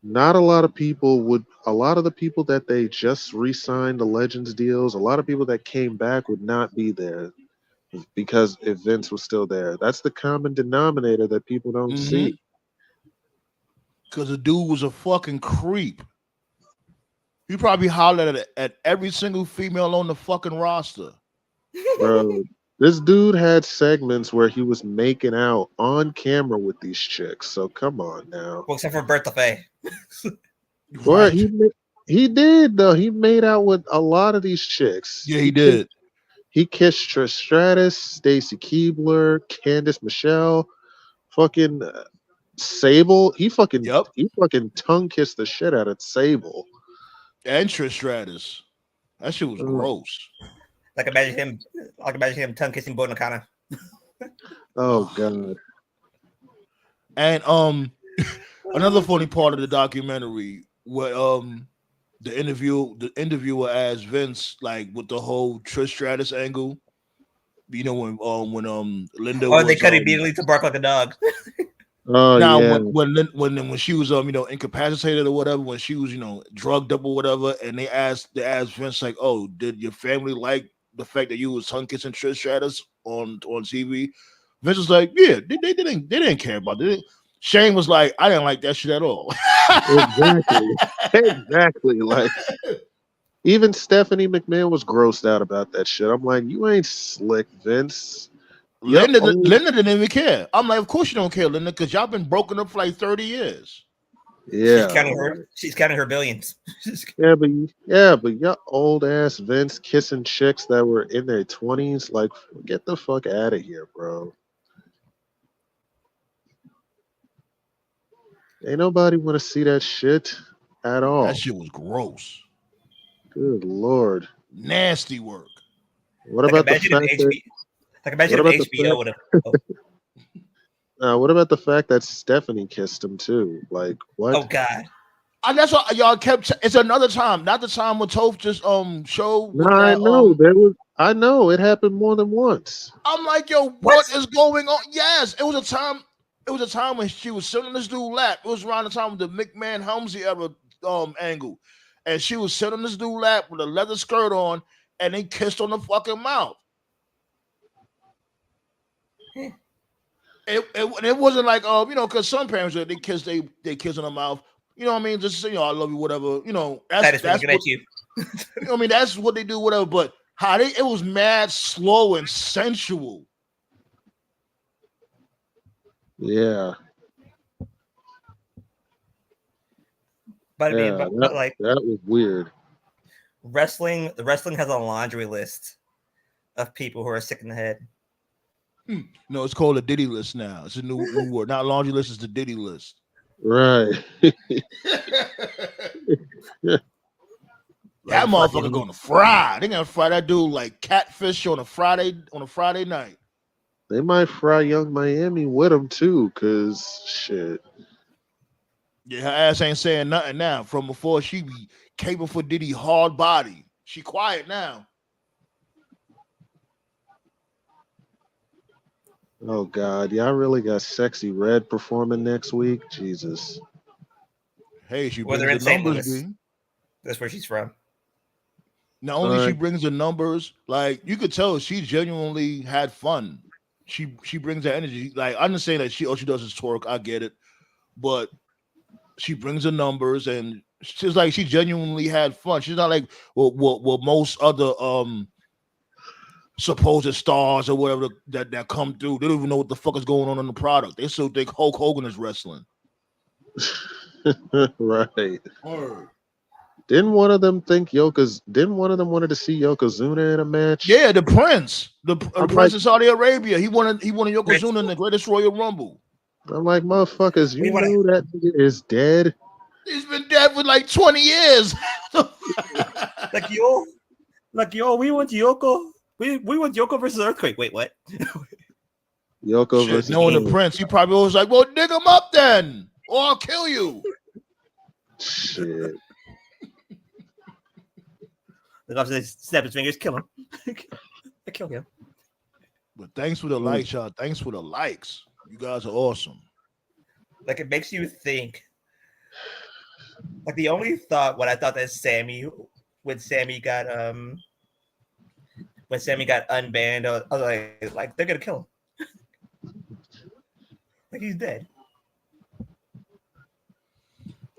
not a lot of people would. A lot of the people that they just re-signed the Legends deals, a lot of people that came back would not be there because if Vince was still there, that's the common denominator that people don't see. Because the dude was a fucking creep. He probably hollered at every single female on the fucking roster. Bro, this dude had segments where he was making out on camera with these chicks. So come on now. Well, except for Bertha Faye. Well, he did though. He made out with a lot of these chicks. Yeah, he did. He kissed Trish Stratus, Stacy Keibler, Candice Michelle, fucking Sable. He fucking tongue kissed the shit out of Sable. And Trish Stratus. That shit was gross. Like imagine him tongue kissing Bo Nakano. Oh god. And another funny part of the documentary, what the interviewer asked Vince, like with the whole Trish Stratus angle. You know when Linda they cut immediately to bark like a dog. Oh now yeah. when she was incapacitated or whatever, when she was drugged up or whatever, and they asked Vince like, oh, did your family like the fact that you was tongue kissing Trish Stratus on TV? Vince was like, yeah, they didn't care about it. Shane was like, I didn't like that shit at all. Exactly. Like even Stephanie McMahon was grossed out about that shit. I'm like, you ain't slick, Vince. Linda didn't even care. I'm like, of course you don't care, Linda, because y'all been broken up for like 30 years. Yeah, she's counting her billions. but your old ass Vince kissing chicks that were in their 20s, like, get the fuck out of here, bro. Ain't nobody want to see that shit at all. That shit was gross. Good lord, nasty work. What about the fact that? HBO would have. What about the fact that Stephanie kissed him too? Like what? Oh God! And that's what y'all kept. It's another time, not the time when Toph just showed. No, I know there was. I know it happened more than once. I'm like, yo, what is going on? Yes, it was a time. It was a time when she was sitting on this dude's lap. It was around the time with the McMahon Helmsley era angle, and she was sitting on this dude's lap with a leather skirt on, and they kissed on the fucking mouth. It wasn't like because some parents they kiss on the mouth. You know what I mean? Just I love you, whatever. That's what, at you. I mean, that's what they do, whatever. But it was mad, slow, and sensual. Yeah. But that was weird. The wrestling has a laundry list of people who are sick in the head. No, it's called a Diddy list now. It's a new word. Not laundry list, it's the Diddy list. Right. That motherfucker gonna fry. They gonna fry that dude like catfish on a Friday night. They might fry Young Miami with him too, cause shit. Yeah, her ass ain't saying nothing now. From before she be caping for Diddy hard body. She quiet now. Oh God, y'all really got Sexy Red performing next week? Jesus. Hey, she Well, brings they're in the St. numbers, Louis. B. That's where she's from. Not only she brings the numbers, like you could tell she genuinely had fun. She brings that energy. Like I'm not saying that she does is twerk. I get it, but she brings the numbers and she's like she genuinely had fun. She's not like what most other supposed stars or whatever that come through. They don't even know what the fuck is going on in the product. They still think Hulk Hogan is wrestling. Right. Didn't one of them wanted to see Yokozuna in a match? Yeah, the Prince. The Prince of Saudi Arabia. He wanted Yokozuna in the Greatest Royal Rumble. I'm like, motherfuckers, you know that nigga is dead. He's been dead for like 20 years. like yo, we want Yoko. We want Yoko versus Earthquake. Wait, what? Yoko versus knowing the Prince, he probably was like, well, dig him up then, or I'll kill you. Shit. The guy says, snap his fingers, kill him. I kill him. But thanks for the likes, y'all. Thanks for the likes. You guys are awesome. Like it makes you think. Like the only thought when I thought that when Sammy got unbanned, I was like they're gonna kill him. Like he's dead.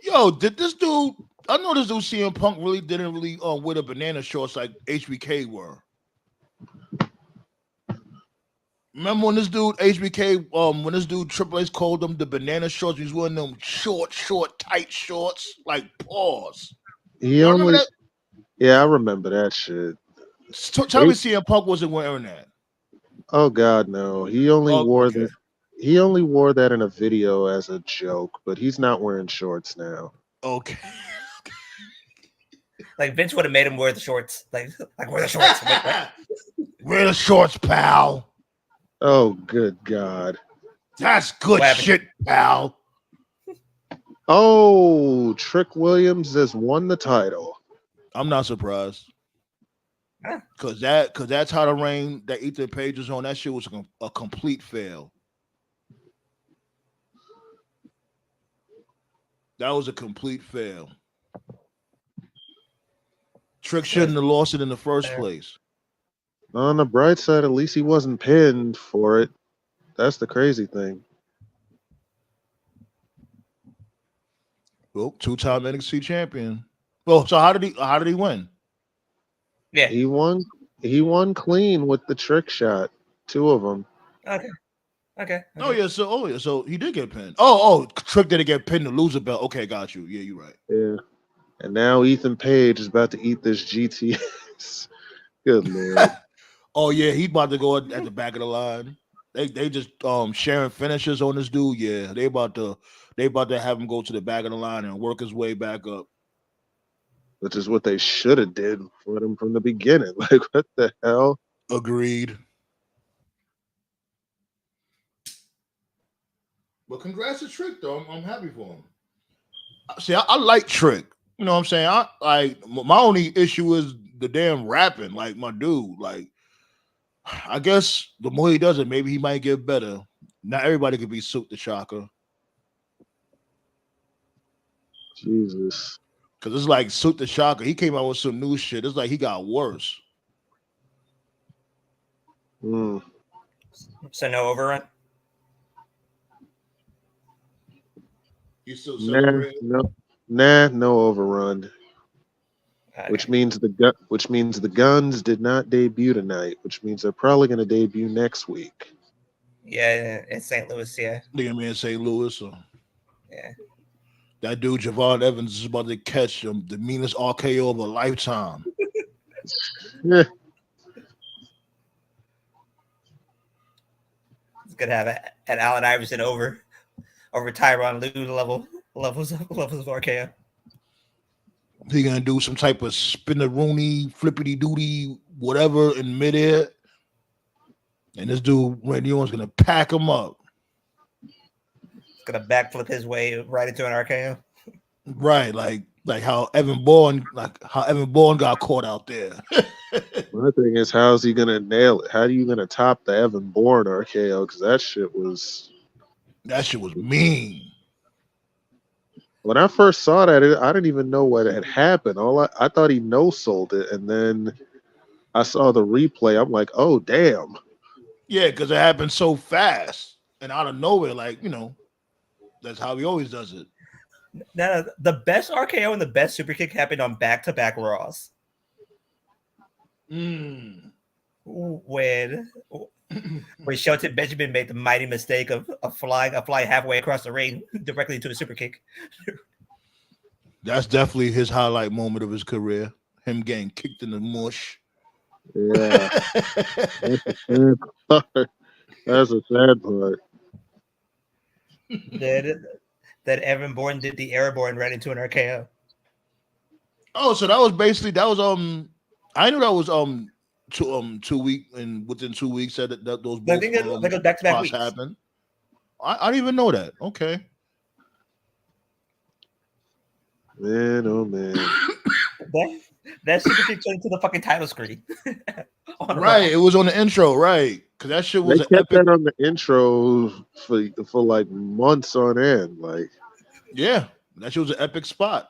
Yo, did this dude? I know this dude CM Punk didn't wear the banana shorts like HBK were. Remember when this dude HBK, when this dude Triple H called them the banana shorts? He was wearing them short, tight shorts, like pause. Remember that? Yeah, I remember that shit. Tell me CM Punk wasn't wearing that. Oh God, no. He only wore that. He only wore that in a video as a joke, but he's not wearing shorts now. Okay. Like Vince would have made him wear the shorts. Like wear the shorts. Wear the shorts, pal. Oh, good God. That's good shit, pal. Oh, Trick Williams has won the title. I'm not surprised. Cause that's how the reign that Ethan Page was on. That shit was a complete fail. That was a complete fail. Trick shouldn't have lost it in the first place. On the bright side, at least he wasn't pinned for it. That's the crazy thing. Well, two-time NXT champion. Well, so how did he win? Yeah, he won clean with the trick shot. 2 of them. Okay. Oh yeah, so he did get pinned. Oh, Trick didn't get pinned to lose a belt. Okay, got you. Yeah, you're right. Yeah. And now Ethan Page is about to eat this GTS. Good Lord. Oh yeah, he's about to go at the back of the line. They just sharing finishes on this dude. Yeah, they about to have him go to the back of the line and work his way back up. Which is what they should have did for him from the beginning. Like, what the hell? Agreed. But congrats to Trick, though. I'm happy for him. See, I like Trick. You know what I'm saying? My only issue is the damn rapping. Like, my dude, like, I guess the more he does it, maybe he might get better. Not everybody could be Silk the Shocker. Jesus. Because it's like Silk the Shocker. He came out with some new shit. It's like he got worse. Mm. So no overrun? You still no overrun. Okay. Which means the Guns did not debut tonight, which means they're probably going to debut next week. Yeah, in St. Louis, yeah. Nigga, man, St. Louis. Yeah. That dude, Javon Evans, is about to catch him the meanest RKO of a lifetime. gonna have an Allen Iverson over Tyronn Lue levels of RKO. He gonna do some type of spinneroonie, flippity doody, whatever in midair, and this dude Randy Orton's gonna pack him up. He's gonna backflip his way right into an RKO. Right, like how Evan Bourne got caught out there. My thing is, how's he gonna nail it? How are you gonna top the Evan Bourne RKO? Because that shit was mean. When I first saw that, I didn't even know what had happened. I thought he no-sold it, and then I saw the replay. I'm like, oh damn. Yeah, because it happened so fast and out of nowhere. Like, that's how he always does it. Now, the best RKO and the best super kick happened on back-to-back Raws. When Shelton Benjamin made the mighty mistake of flying halfway across the ring directly into a super kick. That's definitely his highlight moment of his career. Him getting kicked in the mush. Yeah. That's a sad part. That Evan Bourne did the airborne right into an RKO. Oh, so that was I knew that was 2 weeks, and within 2 weeks that those both goes back to back weeks happened. I didn't even know that. Okay. Man, oh man. that super kick turned into the fucking title screen. Right, it was on the intro, right? Because that shit was they kept that on the intro for like months on end. Like, yeah, that shit was an epic spot.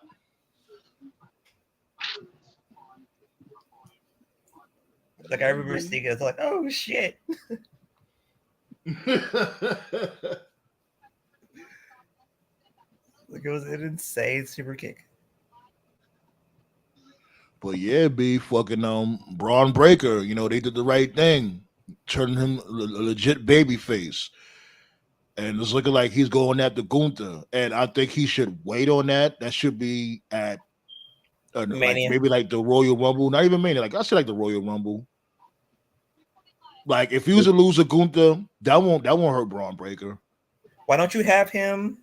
Like I remember seeing it, it's like, oh shit. Like it was an insane super kick. But yeah, be fucking Braun Breaker, they did the right thing, turning him a legit baby face. And it's looking like he's going after Gunther. And I think he should wait on that. That should be at maybe like the Royal Rumble. Not even Mania. Like I say like the Royal Rumble. Like if he was to lose a Gunther, that won't hurt Braun Breaker. Why don't you have him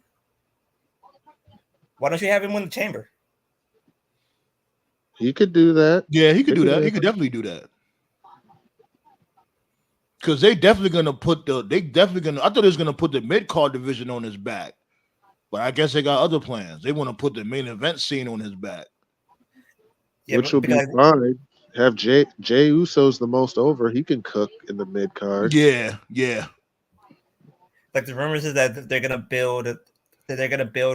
win the chamber? He could do that. Yeah, he could do that. He could definitely do that. Because I thought they was gonna put the mid-card division on his back. But I guess they got other plans. They want to put the main event scene on his back. Yeah, which will be fine. Have Jay Uso's the most over. He can cook in the mid card. Yeah. Like the rumors is that they're gonna build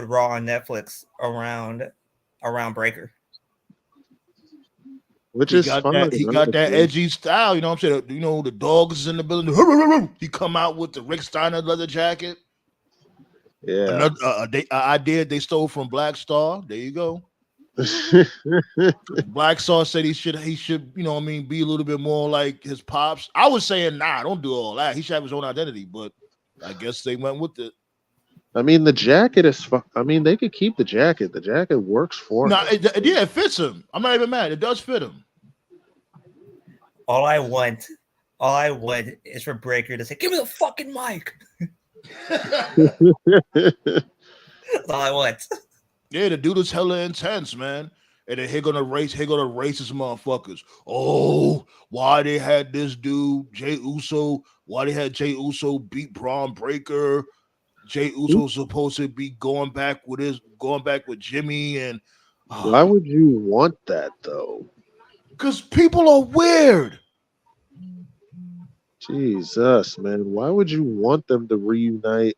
Raw on Netflix around Breaker. Which is fine. He got that edgy style, you know what I'm saying? The dogs is in the building. He come out with the Rick Steiner leather jacket. Yeah. Another idea they stole from Black Star. There you go. Black Star said he should, be a little bit more like his pops. I was saying, nah, don't do all that. He should have his own identity, but I guess they went with it. I mean, the jacket is they could keep the jacket. The jacket works for him. It fits him. I'm not even mad. It does fit him. All I want is for Breaker to say, "Give me the fucking mic." That's all I want. Yeah, the dude is hella intense, man. And then he gonna race his motherfuckers. Oh, why they had this dude, Jey Uso? Why they had Jey Uso beat Braun Breaker? Jey Uso's supposed to be going back with Jimmy, and why would you want that though? Because people are weird. Jesus, man. Why would you want them to reunite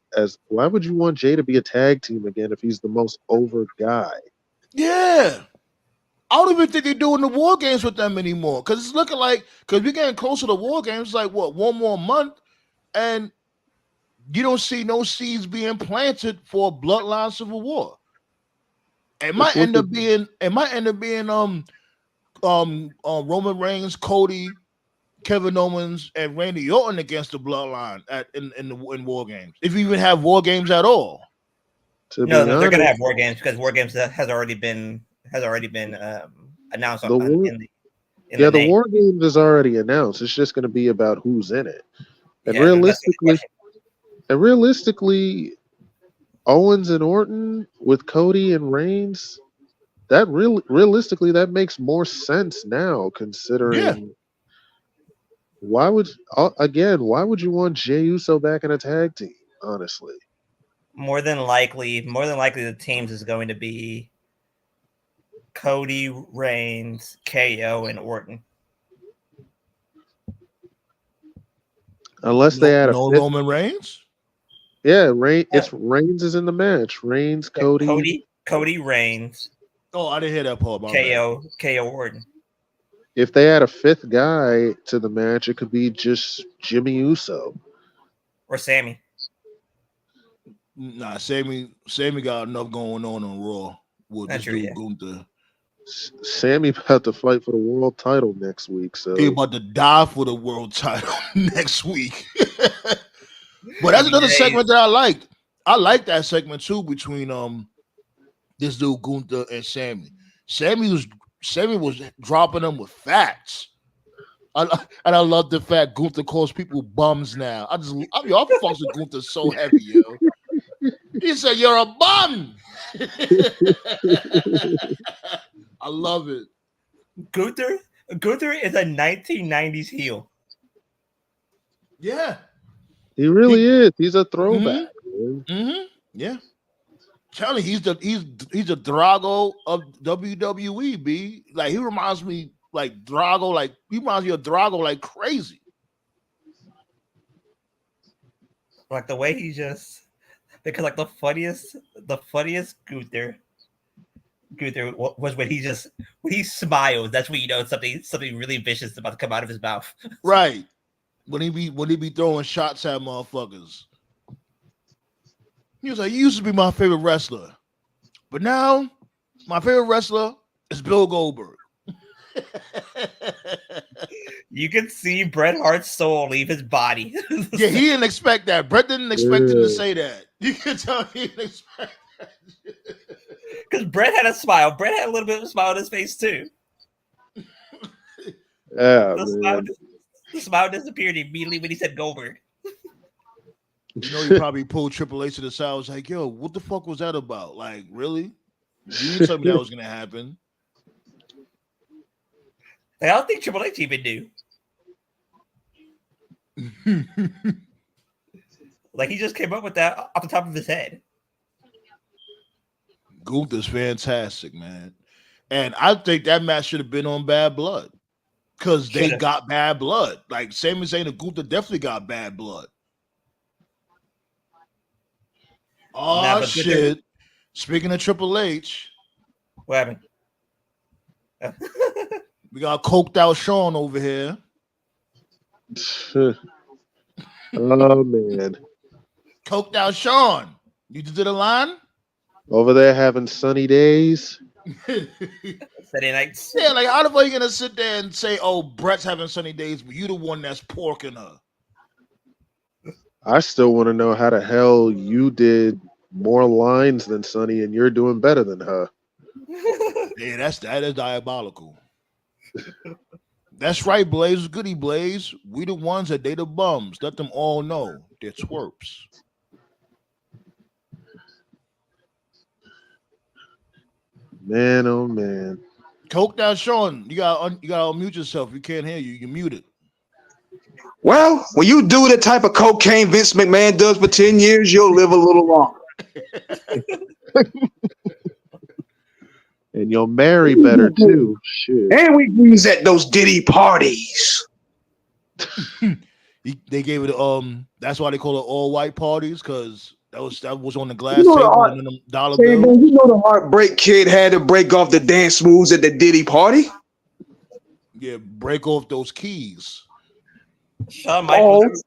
why would you want Jay to be a tag team again if he's the most over guy? Yeah. I don't even think they're doing the War Games with them anymore. Because it's looking like, because we're getting closer to War Games, it's like, what, one more month? And you don't see no seeds being planted for Bloodline Civil War. It might end up being Roman Reigns, Cody, Kevin Owens, and Randy Orton against the Bloodline in War Games. If you even have War Games at all. No, they're gonna have War Games because War Games has already been announced. The War Games is already announced. It's just going to be about who's in it. And realistically, And realistically, Owens and Orton with Cody and Reigns, that realistically that makes more sense now, considering why would you want Jey Uso back in a tag team? Honestly, more than likely, the teams is going to be Cody, Reigns, KO, and Orton. unless they add a fifth. Roman Reigns. Yeah, Reigns is in the match. Reigns, Cody, Reigns. Oh, I didn't hear that part. KO Orton. If they add a fifth guy to the match, it could be just Jimmy Uso or Sammy. Nah, Sammy got enough going on Raw. With this dude Gunther. Sammy about to fight for the world title next week, so he about to die for the world title next week. But that's another segment that I liked. I like that segment too between this dude Gunther and Sammy. Sammy was dropping them with facts. And I love the fact Gunther calls people bums now. I fucks with Gunther so heavy, yo. He said, "You're a bum." I love it. Gunther is a 1990s heel. Yeah. He really is. He's a throwback. Mm-hmm. Yeah. Charlie, he's the Drago of WWE, B. Like, he reminds me like Drago, like he reminds me of Drago like crazy. Like the way he just, because like the funniest Gunther was when he smiles. That's when you know something really vicious about to come out of his mouth. Right. When he be throwing shots at motherfuckers. He was like, "You used to be my favorite wrestler, but now my favorite wrestler is Bill Goldberg." You can see Bret Hart's soul leave his body. Yeah, he didn't expect that. Bret didn't expect him to say that. You can tell he didn't expect that. Because Bret had a smile. Bret had a little bit of a smile on his face too. Yeah, the smile disappeared immediately when he said Goldberg. You know, he probably pulled Triple H to the side. I was like, "Yo, what the fuck was that about? Like, really? You didn't tell me that was gonna happen." I don't think Triple H even knew. Like, he just came up with that off the top of his head. Gunther's fantastic, man. And I think that match should have been on Bad Blood. Because they got bad blood. Like, Sami Zayn and Gunther definitely got bad blood. Oh, shit. Speaking of Triple H. What happened? We got coked out Sean over here. Oh, man. Coked out Sean. You did the line? Over there having sunny days. Sunday nights. Yeah, like how the fuck are you gonna sit there and say, "Oh, Brett's having sunny days," but you the one that's porking her? I still want to know how the hell you did more lines than Sunny and you're doing better than her. Yeah, that is diabolical. That's right, Blaze. Goody Blaze. We the ones that they the bums. Let them all know they're twerps. Man, oh man. Coke down, Sean. You gotta unmute yourself. We can't hear you. You're muted. Well, when you do the type of cocaine Vince McMahon does for 10 years, you'll live a little longer. And you'll marry better too. Shit. And we use at those Diddy parties. They gave it that's why they call it all white parties, because that was on the glass table and them dollar bills. You know the Heartbreak Kid had to break off the dance moves at the Diddy party? Yeah, break off those keys. Shawn Michaels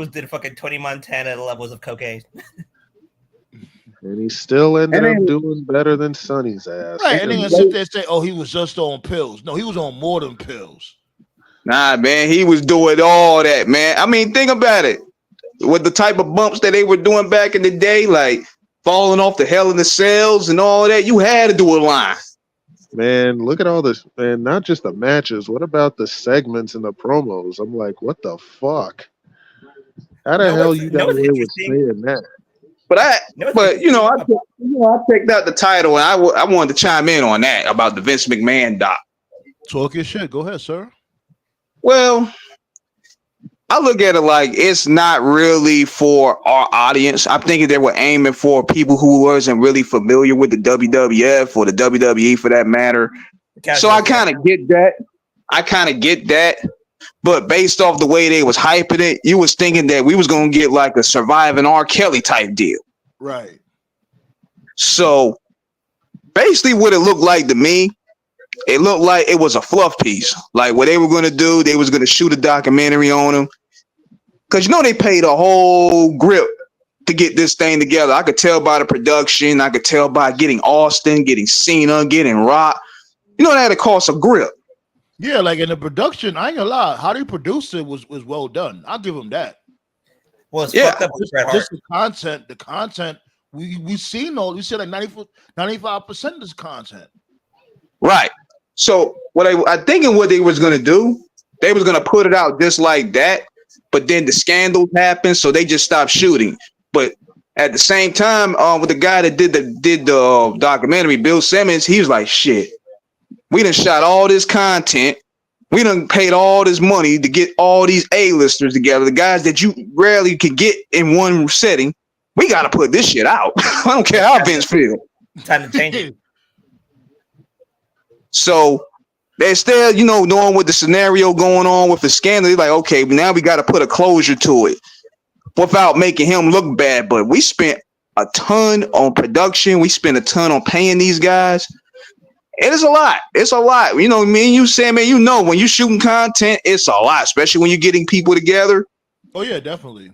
did fucking Tony Montana levels of cocaine. And he still ended up doing better than Sonny's ass. Right, and then sit there and say, "Oh, he was just on pills." No, he was on more than pills. Nah, man, he was doing all that, man. I mean, think about it. With the type of bumps that they were doing back in the day, like falling off the Hell in the Cells and all that, you had to do a line. Man, look at all this, man. Not just the matches. What about the segments and the promos? I'm like, what the fuck? How the hell you got what's away with interesting? saying that? But I interesting? picked out the title, and I wanted to chime in on that about the Vince McMahon doc. Talk your shit. Go ahead, sir. Well, I look at it like it's not really for our audience. I'm thinking they were aiming for people who wasn't really familiar with the WWF or the WWE for that matter. So I kind of get that. But based off the way they was hyping it, you was thinking that we was gonna get like a surviving R. Kelly type deal. Right. So basically what it looked like to me, it looked like it was a fluff piece. Like what they were gonna do, they was gonna shoot a documentary on him. Cause they paid a whole grip to get this thing together. I could tell by the production, I could tell by getting Austin, getting Cena, getting Rock. That had to cost a grip. Yeah, like in the production, I ain't gonna lie, how they produced it was well done. I'll give them that. Well, it's fucked up with Bret Hart. The content, we seen all. We said like 95% of this content. Right. So what I thinking what they was gonna do, they was gonna put it out just like that, but then the scandals happened, so they just stopped shooting. But at the same time, with the guy that did the documentary, Bill Simmons, he was like, shit. We done shot all this content. We done paid all this money to get all these A-listers together, the guys that you rarely could get in one setting. We got to put this shit out. I don't care how Vince feels. Time to change it. So they're still, knowing what the scenario going on with the scandal, they're like, okay, now we got to put a closure to it without making him look bad. But we spent a ton on production. We spent a ton on paying these guys. It is a lot. It's a lot. Me and you, Sam, man, when you're shooting content, it's a lot, especially when you're getting people together. Oh, yeah, definitely.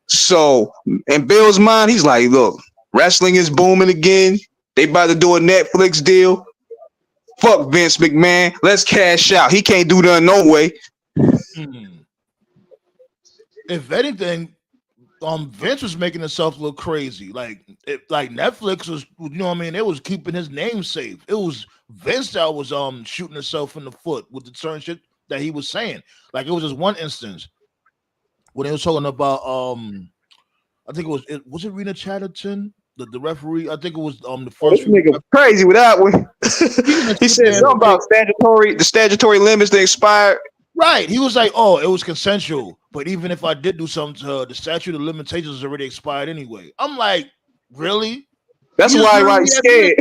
So in Bill's mind, he's like, look, wrestling is booming again. They about to do a Netflix deal. Fuck Vince McMahon. Let's cash out. He can't do that no way. If anything, Vince was making himself look crazy. Like Netflix was, it was keeping his name safe. It was Vince that was shooting himself in the foot with the certain shit that he was saying. Like it was just one instance when they was talking about I think was it Rena Chatterton, the referee? I think it was the first nigga crazy with that one. He said something about the statutory limits that expired. Right. He was like, oh, it was consensual. But even if I did do something to her, the statute of limitations is already expired anyway. I'm like, really? That's why he's scared.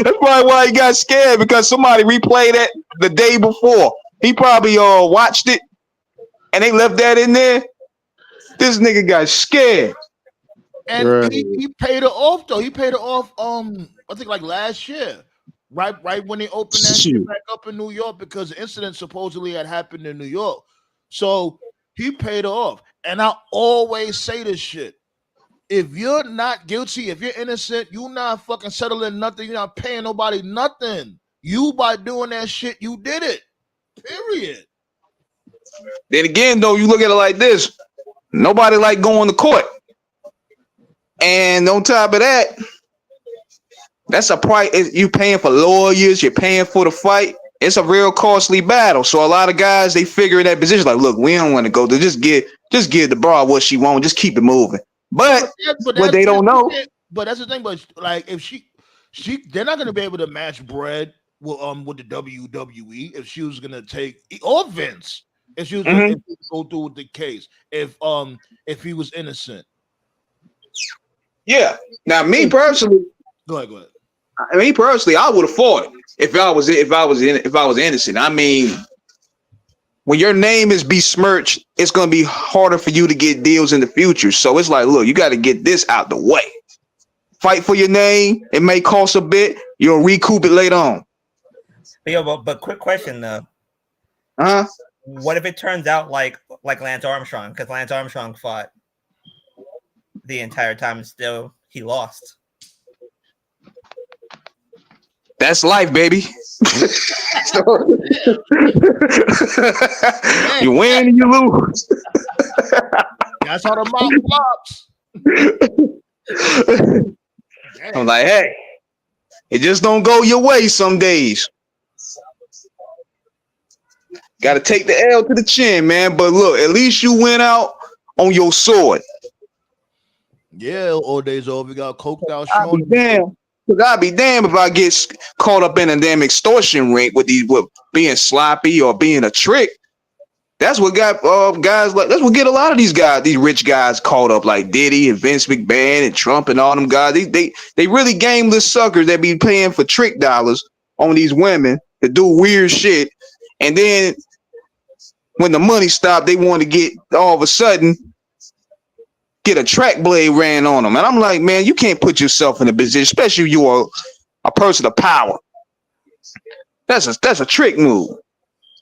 That's probably why he got scared, because somebody replayed it the day before. He probably watched it and they left that in there. This nigga got scared. And he paid her off though. He paid her off I think like last year. Right when they opened that shit back up in New York, because the incident supposedly had happened in New York. So he paid her off. And I always say this shit. If you're not guilty, if you're innocent, you're not fucking settling nothing. You're not paying nobody nothing. You, by doing that shit, you did it. Period. Then again, though, you look at it like this. Nobody like going to court. And on top of that, that's a price. You paying for lawyers, you're paying for the fight. It's a real costly battle. So a lot of guys, they figure in that position like, look, we don't want to go to just give the broad what she wants, just keep it moving. But what they don't know. But that's the thing. But like, if she they're not gonna be able to match bread with the WWE if she was gonna take or Vince if she was gonna go through with the case if he was innocent. Yeah. Now, me personally, go ahead. Me personally, I would have fought if I was innocent. I mean, when your name is besmirched, it's gonna be harder for you to get deals in the future. So it's like, look, you got to get this out the way. Fight for your name. It may cost a bit. You'll recoup it later on. But quick question though. What if it turns out like Lance Armstrong? Because Lance Armstrong fought the entire time and still he lost. That's life, baby. You win and you lose. That's how the mouth flops. I'm like, hey, it just don't go your way some days. Got to take the L to the chin, man. But look, at least you went out on your sword. Yeah, old days over. We got coked out I'd be Sean. damn. Cause I'd be damn if I get caught up in a damn extortion ring with being sloppy or being a trick. That's what got guys like. That's what get a lot of these guys, these rich guys, caught up, like Diddy and Vince McMahon and Trump and all them guys. They really gameless suckers that be paying for trick dollars on these women to do weird shit, and then when the money stopped, they want to get all of a sudden get a track blade ran on them. And I'm like, man, you can't put yourself in a position, especially if you are a person of power. That's a trick move.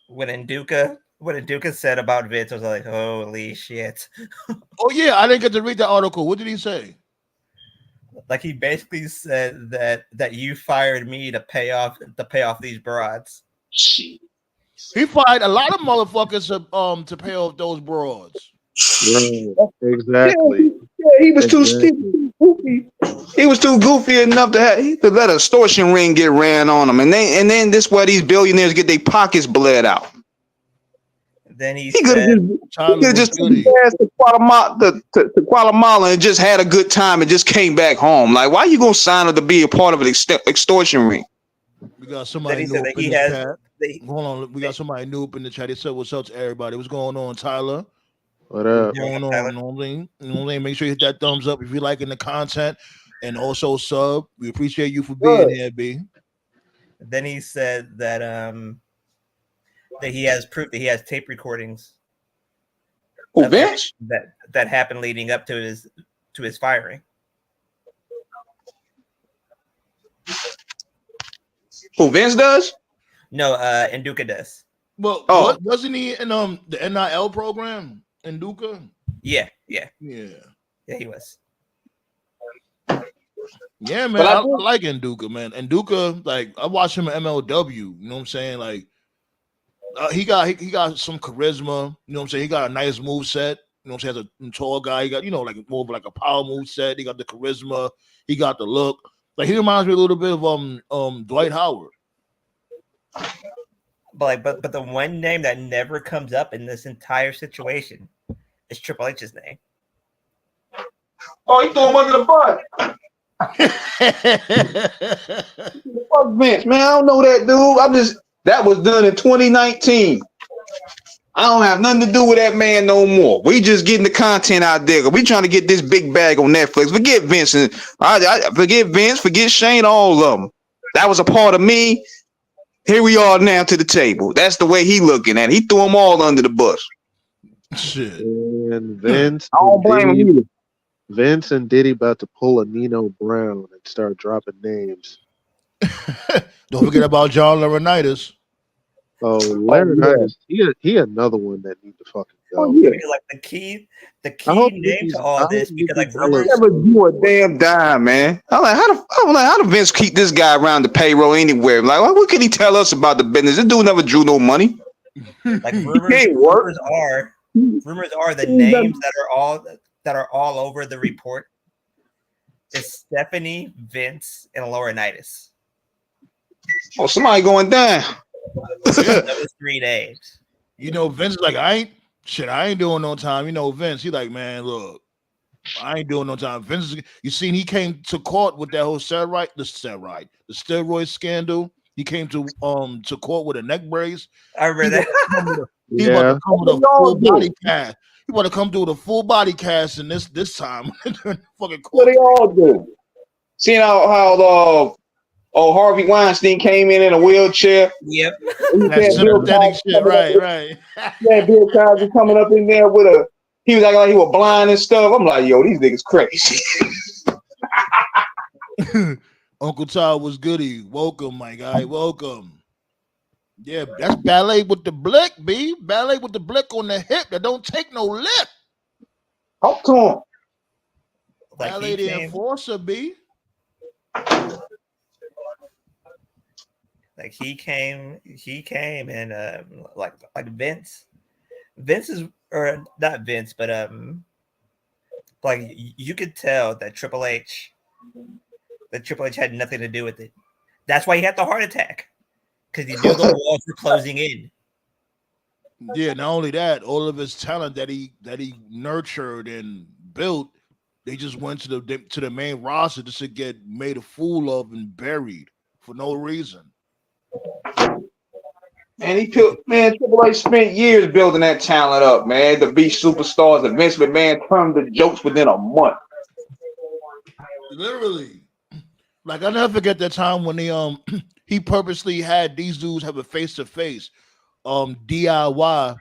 What Nduka said about Vince was like, holy shit. Oh yeah, I didn't get to read the article. What did he say? Like he basically said that you fired me to pay off these broads. Shit. He fired a lot of motherfuckers to pay off those broads. Right. Exactly. Yeah, he was too goofy. He was too goofy enough to let a extortion ring get ran on him, and then this why these billionaires get their pockets bled out. Then he could have just to Guatemala and just had a good time and just came back home. Like, why you gonna sign up to be a part of an extortion ring? We got somebody new up in the chat. Hold on, we got somebody new up in the chat. They said, "What's up to everybody? What's going on, Tyler? What up? What's going on? You know what I mean? Make sure you hit that thumbs up if you're liking the content, and also sub. We appreciate you for being here, B." Then he said that that he has proof that he has tape recordings. That happened leading up to his firing. Who, Vince does? No, Nduka does. Well, wasn't he in the NIL program? Nduka? Yeah, he was. Yeah, man, I like Nduka, man. Nduka, like, I watched him at MLW. You know what I'm saying? Like, he got some charisma. You know what I'm saying? He got a nice move set. You know what I'm saying? As a tall guy, he got, like more of like a power move set. He got the charisma. He got the look. Like, he reminds me a little bit of Dwight Howard. But the one name that never comes up in this entire situation is Triple H's name. Oh, he threw him under the bus. Fuck Vince, man. I don't know that dude. That was done in 2019. I don't have nothing to do with that man no more. We just getting the content out there. We trying to get this big bag on Netflix. Forget Vince. Forget Vince. Forget Shane. All of them. That was a part of me. Here we are now to the table. That's the way he looking at it. He threw them all under the bus. Shit. And Vince, I don't blame him either. Vince and Diddy about to pull a Nino Brown and start dropping names. Don't forget about John Laurinaitis. Oh, Laurinaitis, he another one that need to fucking go. Oh, yeah. Like the key name to all this, because like rumors never do a damn dime, man. I'm like, how do Vince keep this guy around the payroll anywhere? Like, what can he tell us about the business? This dude never drew no money. Like rumors are the names that are all over the report is Stephanie, Vince, and Laurinaitis. Oh, somebody going down. Those 3 days. Vince is like, I ain't doing no time. Vince, he like, man, look, I ain't doing no time. Vince, you seen he came to court with that whole the steroid scandal. He came to court with a neck brace. I read that. He about to come with a full body cast. He want to come through with a full body cast in this time. Fucking court. What they all do? Seeing how Harvey Weinstein came in a wheelchair. Yep. That sympathetic shit, right. Yeah, Bill Cosby coming up in there he was acting like he was blind and stuff. I'm like, yo, these niggas crazy. Uncle Todd was goody. Welcome, my guy. Welcome. Yeah, that's ballet with the blick, B. Ballet with the blick on the hip that don't take no lip. Talk to him. Ballet the enforcer, B. Like he came and like Vince is, or not Vince, but like you could tell that Triple H had nothing to do with it. That's why he had the heart attack, because he knew the walls were closing in. Yeah, not only that, all of his talent that he nurtured and built, they just went to the main roster just to get made a fool of and buried for no reason. And Triple H spent years building that talent up, man, to be superstars. And Vince McMahon turned the jokes within a month. Literally. Like, I'll never forget that time when he purposely had these dudes have a face-to-face DIY.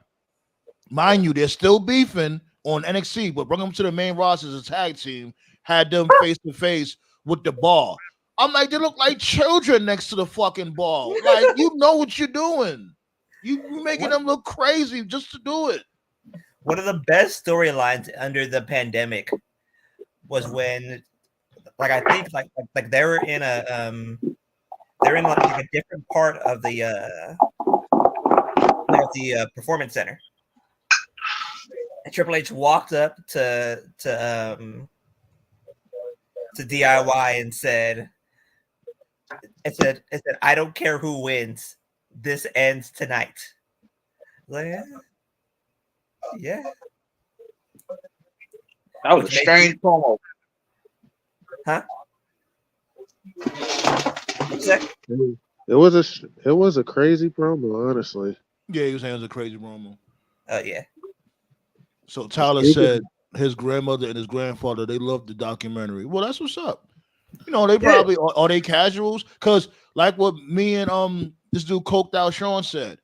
Mind you, they're still beefing on NXT, but bring them to the main roster as a tag team, had them face-to-face with the ball. I'm like, they look like children next to the fucking ball. Like, you know what you're doing. You're making them look crazy just to do it. One of the best storylines under the pandemic was when, like, I think like they were in a different part of the performance center. And Triple H walked up to DIY and said, I don't care who wins. This ends tonight. Like, yeah. That was a strange promo. Huh? It was a crazy promo, honestly. Yeah, he was saying it was a crazy promo. Oh yeah. So Tyler said his grandmother and his grandfather, they loved the documentary. Well, that's what's up. You know, they probably are they casuals? Because like what me and this dude Coked Out Sean said,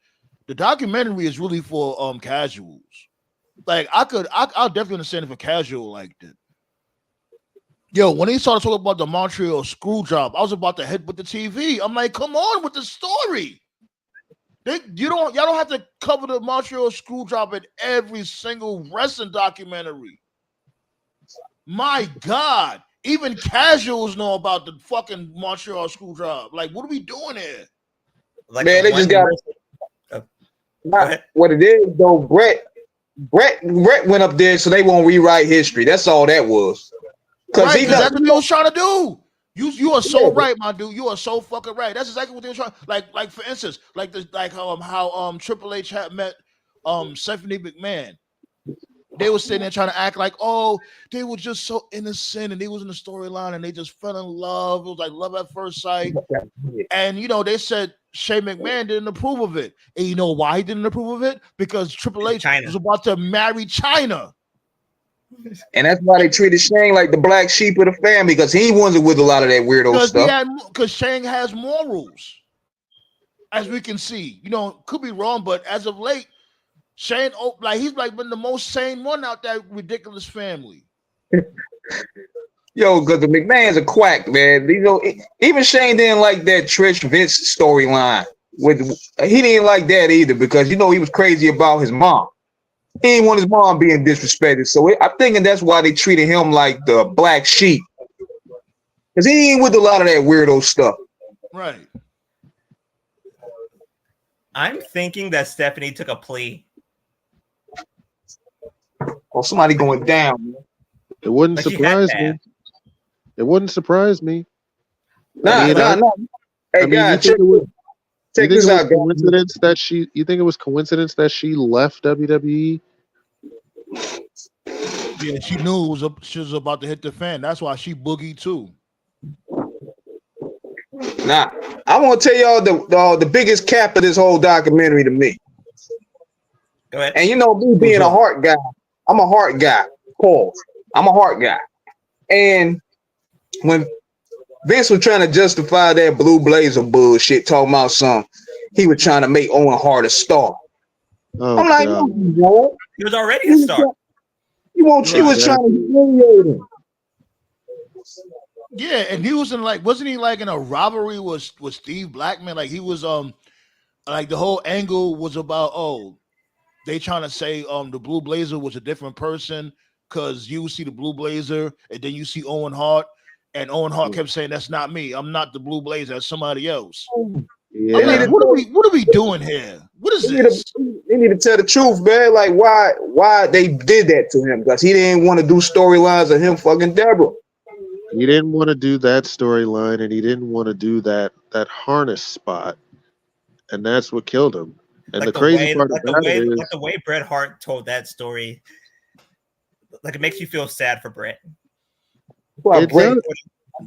the documentary is really for casuals. Like I'll definitely understand if a casual liked it. Yo, when he started talking about the Montreal screw job, I was about to hit with the TV. I'm like, come on with the story. Y'all don't have to cover the Montreal screw job in every single wrestling documentary. My God. Even casuals know about the fucking Montreal screw job. Like, what are we doing here? Like, man, they just got what it is though. Brett went up there so they won't rewrite history. That's all that was. Right, that's what he was trying to do. You are so right, my dude. You are so fucking right. That's exactly what they were trying. Like for instance, how Triple H had met Stephanie McMahon. They were sitting there trying to act like, oh, they were just so innocent and they was in the storyline and they just fell in love. It was like love at first sight. And, you know, they said Shane McMahon didn't approve of it. And you know why he didn't approve of it? Because Triple H was about to marry China. And that's why they treated Shane like the black sheep of the family, because he wasn't with a lot of that weirdo stuff. Because Shane has morals, as we can see. You know, could be wrong, but as of late, Shane, he's been the most sane one out that ridiculous family. Yo, because the McMahon's a quack, man. You know, even Shane didn't like that Trish Vince storyline. He didn't like that either because, you know, he was crazy about his mom. He didn't want his mom being disrespected. So I'm thinking that's why they treated him like the black sheep. Because he ain't with a lot of that weirdo stuff. Right. I'm thinking that Stephanie took a plea. Or somebody going down. It wouldn't surprise me. It wouldn't surprise me. Nah. Hey, guys, check this out. You think it was coincidence that she left WWE? Yeah, she knew she was about to hit the fan. That's why she boogied too. Nah, I want to tell y'all the biggest cap of this whole documentary to me. Go ahead. And you know, me being a heart guy, I'm a heart guy. Pause. I'm a heart guy. And when Vince was trying to justify that Blue Blazer bullshit, talking about he was trying to make Owen Hart a star. Oh, I'm like, no, he was already a star. He was trying to humiliate him. Yeah, and he was wasn't he in a robbery with Steve Blackman? Like he was like the whole angle was about they trying to say the Blue Blazer was a different person because you see the Blue Blazer and then you see Owen Hart, and Owen Hart kept saying that's not me. I'm not the Blue Blazer. That's somebody else. Yeah. I'm like, what are we doing here? What is this? They need to tell the truth, man. Like why they did that to him? Because he didn't want to do storylines of him fucking Deborah. He didn't want to do that storyline, and he didn't want to do that harness spot, and that's what killed him. And like the crazy part like about it is, the way Bret Hart told that story, like it makes you feel sad for Bret. Well, it Bret, does.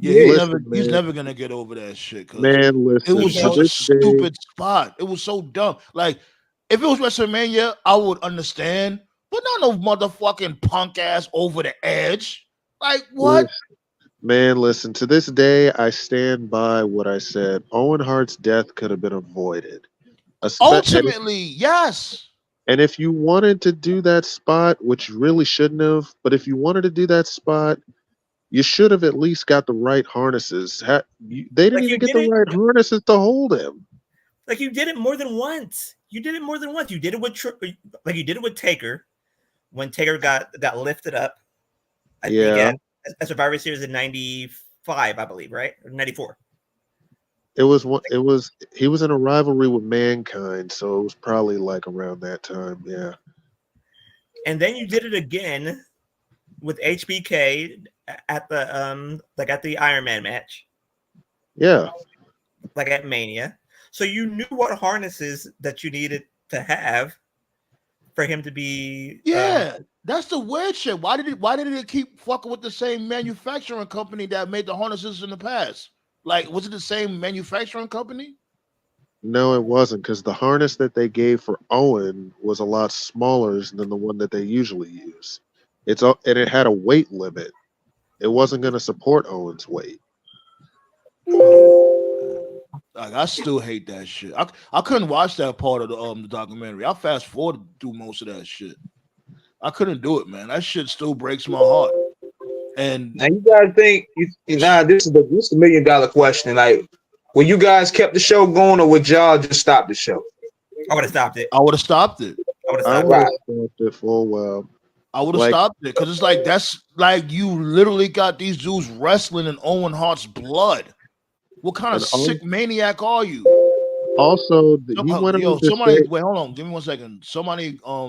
Yeah, Listen, he's man, never gonna get over that shit because man, it listen. was To such a this day, stupid spot. It was so dumb. Like if it was WrestleMania, I would understand, but not no motherfucking punk ass over the edge. Like what? listen. To this day, I stand by what I said. Owen Hart's death could have been avoided. Ultimately, yes. And if you wanted to do that spot, which you really shouldn't have, but if you wanted to do that spot, you should have at least got the right harnesses. They didn't Like even you get did the it. right harnesses to hold him. Like you did it more than once. You did it more than once. You did it with like you did it with Taker when Taker got lifted up. I think at Survivor Series in '95, I believe, right? Or '94. It was he was in a rivalry with Mankind, so it was probably like around that time. Yeah. And then you did it again with HBK at the Iron Man match, Yeah. like at Mania. So you knew what harnesses that you needed to have for him to be. Yeah, that's the weird shit. Why did it keep fucking with the same manufacturing company that made the harnesses in the past? Like, was it the same manufacturing company? No, it wasn't, because the harness that they gave for Owen was a lot smaller than the one that they usually use. And it had a weight limit. It wasn't going to support Owen's weight. Like, I still hate that shit. I couldn't watch that part of the documentary. I fast forward through most of that shit. I couldn't do it, man. That shit still breaks my heart. And now you guys think this is the $1 million question. Like, when you guys kept the show going, or would y'all just stop the show? I would have stopped it. I would have stopped it. I would I have would have stopped stopped it for a while. I would have stopped it because it's like that's like you literally got these dudes wrestling in Owen Hart's blood. What kind of sick maniac are you? Also, he went on to say, wait, hold on, give me 1 second. Somebody, I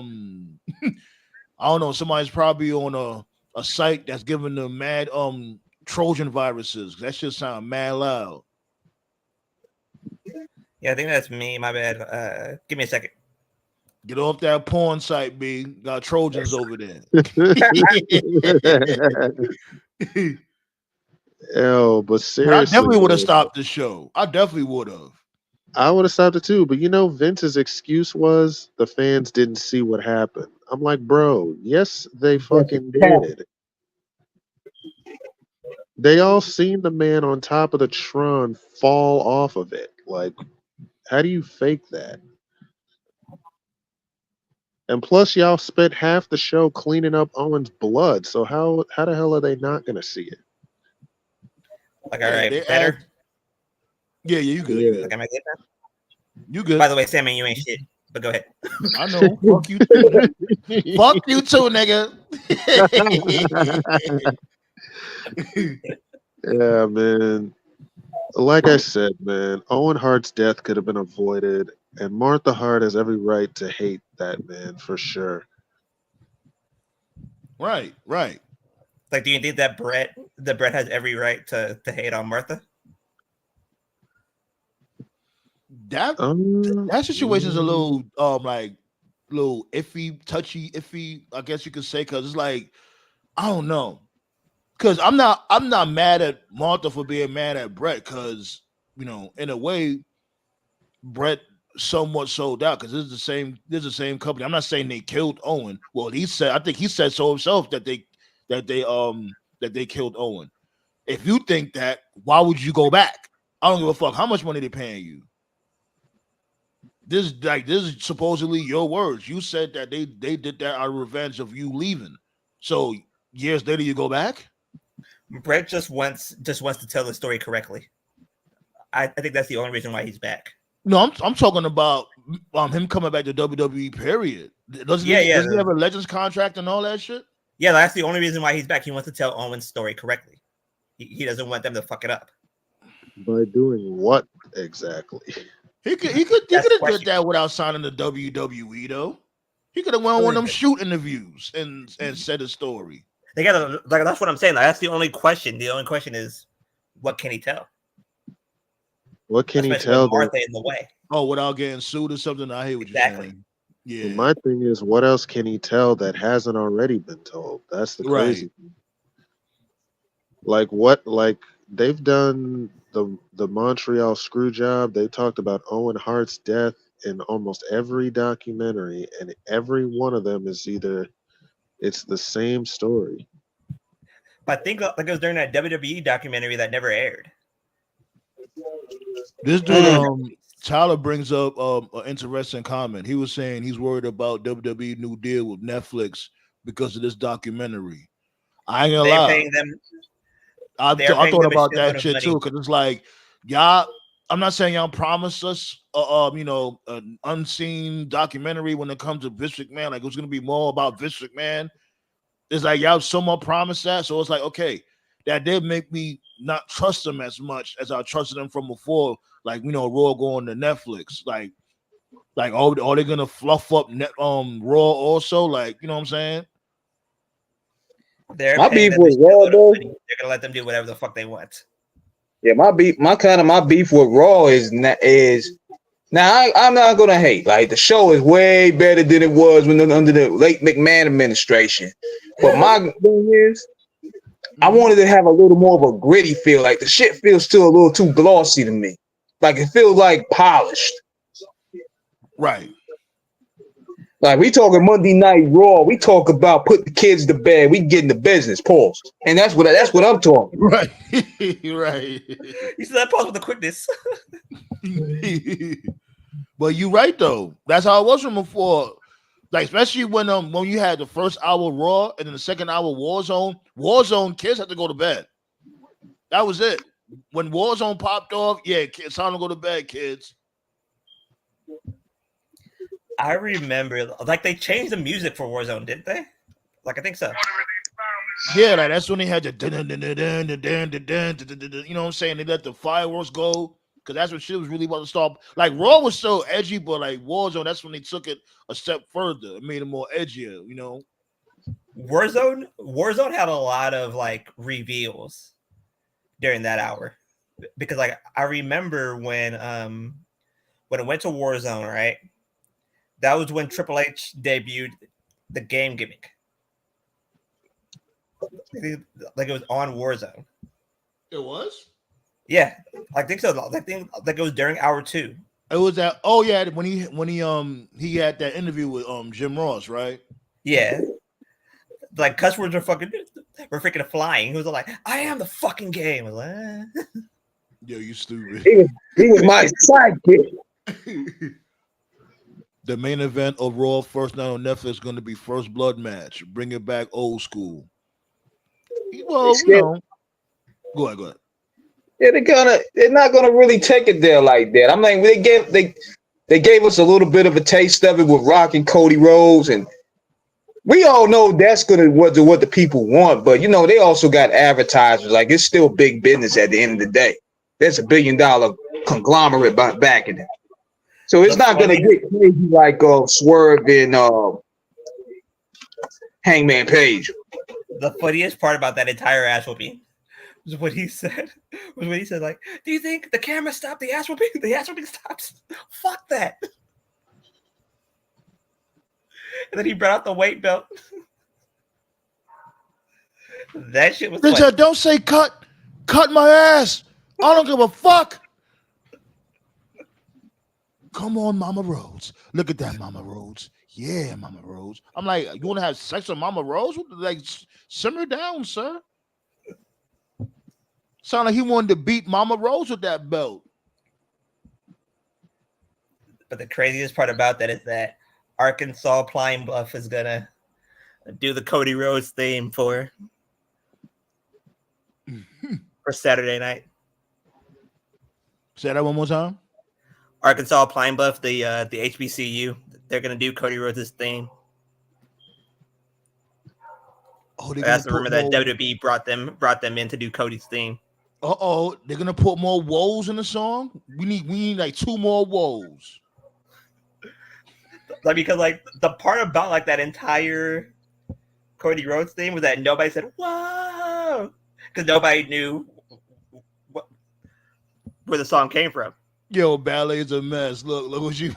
don't know, somebody's probably on a site that's giving them mad Trojan viruses. That shit sound mad loud. Yeah, I think that's me. My bad. Give me a second. Get off that porn site, B. Got Trojans over there. but seriously, I definitely would have stopped the show. I definitely would have. I would have stopped it too. But Vince's excuse was the fans didn't see what happened. I'm like, bro, yes, they fucking did. They all seen the man on top of the Tron fall off of it. Like, how do you fake that? And plus, y'all spent half the show cleaning up Owen's blood. So how the hell are they not going to see it? Like, all right, better. Yeah, you good. Like, am I good now? You good. By the way, Sammy, you ain't shit. But go ahead. I know. Fuck you too. Fuck you too, nigga. Yeah, man. Like I said, man, Owen Hart's death could have been avoided, and Martha Hart has every right to hate that man for sure. Right. Like, do you think that Bret has every right to hate on Martha? That situation is a little little iffy, I guess you could say, because it's like, I don't know. Because I'm not mad at Martha for being mad at Bret, because in a way, Bret somewhat sold out, because this is the same company. I'm not saying they killed Owen. Well, I think he said so himself that they killed Owen. If you think that, why would you go back? I don't give a fuck how much money they're paying you. This is supposedly your words. You said that they did that out of revenge of you leaving. So years later, you go back. Bret just wants to tell the story correctly. I think that's the only reason why he's back. No, I'm talking about him coming back to WWE. Period. Does he have a Legends contract and all that shit? Yeah, that's the only reason why he's back. He wants to tell Owen's story correctly. He doesn't want them to fuck it up. By doing what exactly? He could have did that without signing the WWE though. He could have went on one of them shoot interviews and said a story. They gotta that's what I'm saying. That's the only question. The only question is, what can he tell? What can he Especially tell with that? Martha in the way. Oh, without getting sued or something. I hear what you're Exactly. saying. Yeah, My thing is, what else can he tell that hasn't already been told? That's the crazy right. thing. Like what? Like they've done the Montreal screw job. They talked about Owen Hart's death in almost every documentary, and every one of them is either it's the same story. But I think like it was during that WWE documentary that never aired. This dude, Tyler brings up an interesting comment. He was saying he's worried about WWE new deal with Netflix because of this documentary. I ain't gonna They're lie. paying them. I They're paying thought them a about shitload that of shit money. too, because it's like y'all. I'm not saying y'all promised us, an unseen documentary when it comes to Vince McMahon. Like it was gonna be more about Vince McMahon. It's like y'all somewhat promised that, so it's like okay, that did make me not trust them as much as I trusted them from before. Like Raw going to Netflix. Like are they gonna fluff up Raw also? Like you know what I'm saying? They're My paying beef them a with Raw shitload of though. money. They're gonna let them do whatever the fuck they want. Yeah, my beef with Raw is now. I'm not gonna hate. Like the show is way better than it was when under the late McMahon administration. But my thing is, I wanted to have a little more of a gritty feel. Like the shit feels still a little too glossy to me. Like it feels like polished. Right. Like we talking Monday Night Raw. We talk about put the kids to bed. We get in the business. Pause. And that's what I'm talking. Right. Right. You said that pause with the quickness. But you right though. That's how it was from before. Like especially when you had the first hour Raw and then the second hour Warzone kids had to go to bed. That was it. When Warzone popped off, yeah, it's time to go to bed, kids. I remember, like they changed the music for Warzone, didn't they? Like I think so. Yeah, like that's when they had the you know what I'm saying? They let the fireworks go because that's when shit was really about to start. Like Raw was so edgy, but like Warzone, that's when they took it a step further. It made it more edgier, you know. Warzone had a lot of like reveals during that hour because like I remember when it went to Warzone, right? That was when Triple H debuted the game gimmick. Like it was on Warzone. It was? Yeah, I think so. I think like it was during hour 2. It was that. Oh yeah, when he had that interview with Jim Ross, right? Yeah, like cuss words were freaking flying. He was like, "I am the fucking game." I was like, Yo, you stupid. He was my sidekick. The main event of Raw first night on Netflix is going to be First Blood match. Bring it back old school. Well, go ahead. Yeah, they're not gonna really take it there like that. I'm like, they gave us a little bit of a taste of it with Rock and Cody Rhodes, and we all know that's gonna what the people want. But they also got advertisers. Like it's still big business at the end of the day. There's $1 billion conglomerate backing it, so it's not gonna get crazy like Swerve and Hangman Page. the funniest part about that entire ass whooping was what he said. Like, do you think the camera stopped the ass whooping? The ass whooping stops. Fuck that. And then he brought out the weight belt. That shit was Richard, don't say cut my ass. I don't give a fuck. Come on, Mama Rose. Look at that, Mama Rose. Yeah, Mama Rose. I'm like, you want to have sex with Mama Rose? Like, simmer down, sir. Sound like he wanted to beat Mama Rose with that belt. But the craziest part about that is that Arkansas Pine Bluff is gonna do the Cody Rhodes theme for Saturday night. Say that one more time. Arkansas Pine Bluff, the HBCU, they're gonna do Cody Rhodes' theme. Oh, that's the rumor that WWE brought them in to do Cody's theme. They're gonna put more woes in the song. We need like 2 more woes. Like because like the part about like that entire Cody Rhodes theme was that nobody said "whoa" because nobody knew where the song came from. Yo, ballet's a mess. Look what she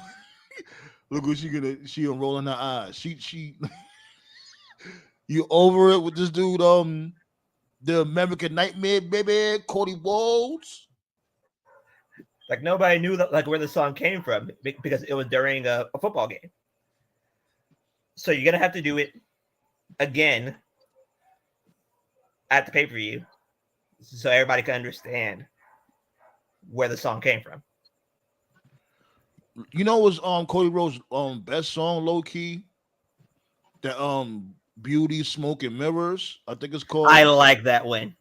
she unrolling her eyes. She you over it with this dude, the American Nightmare, baby, Cody Rhodes. Like nobody knew that, like where the song came from because it was during a football game. So you're gonna have to do it again at the pay-per-view so everybody can understand where the song came from. You know, it was Cody Rhodes' best song, low key. That Beauty, Smoke and Mirrors, I think it's called. I like that one.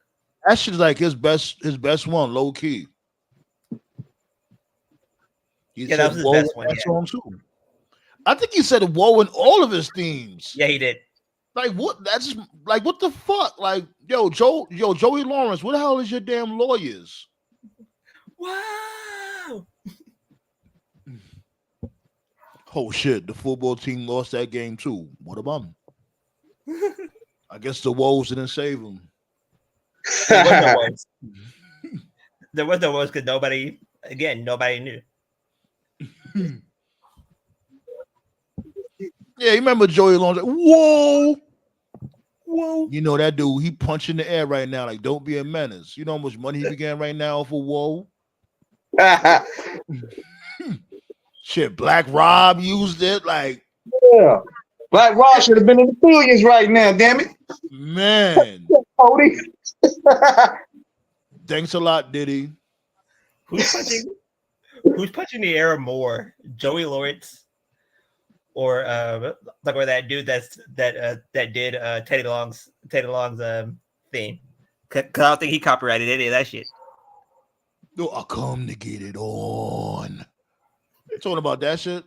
That shit's like his best one, low key. Yeah, that was his best one. Yeah. Song too. I think he said "whoa" in all of his themes. Yeah, he did. Like what? That's just like what the fuck? Like Joey Lawrence, what the hell is your damn lawyers? Wow. Oh shit! The football team lost that game too. What about him? I guess the woes didn't save him. There was no woes because nobody knew. Yeah, you remember Joey Lawrence? Like, whoa. You know that dude, he punching the air right now. Like, don't be a menace. You know how much money he began right now for whoa? Shit, Black Rob used it. Like, yeah. Black Rob should have been in the billions right now, damn it. Man. Cody. Thanks a lot, Diddy. Who's punching the air more? Joey Lawrence or that dude that did Teddy Long's theme? Cause I don't think he copyrighted any of that shit. No, I come to get it on. You talking about that shit?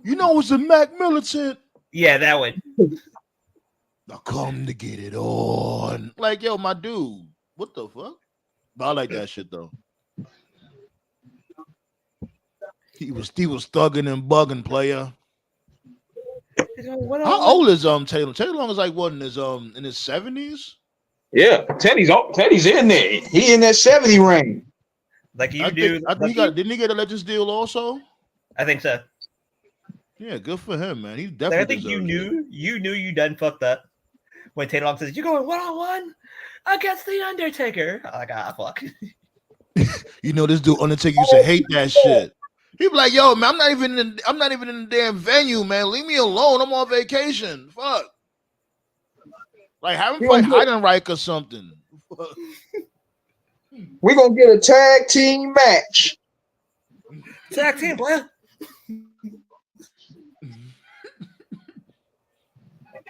You know it's a Mac Militant. Yeah, that one. I come to get it on. Like, yo, my dude. What the fuck? But I like that shit though. He was thugging and bugging, player. How old is Taylor? Taylor Long is like what in his 70s? Yeah, Teddy's in there. He in that 70 range. Like you I do. Think didn't he get a Legends deal also? I think so. Yeah, good for him, man. He Like, definitely. I think you knew you done fucked up when Taylor Long says you're going 1-on-1 against the Undertaker. I'm like, fuck. You know this dude Undertaker used to hate that shit. He be like, yo, man, I'm not even in the damn venue, man. Leave me alone. I'm on vacation. Fuck. Like have him fight Heidenreich or something. We're gonna get a tag team match. Tag team, boy.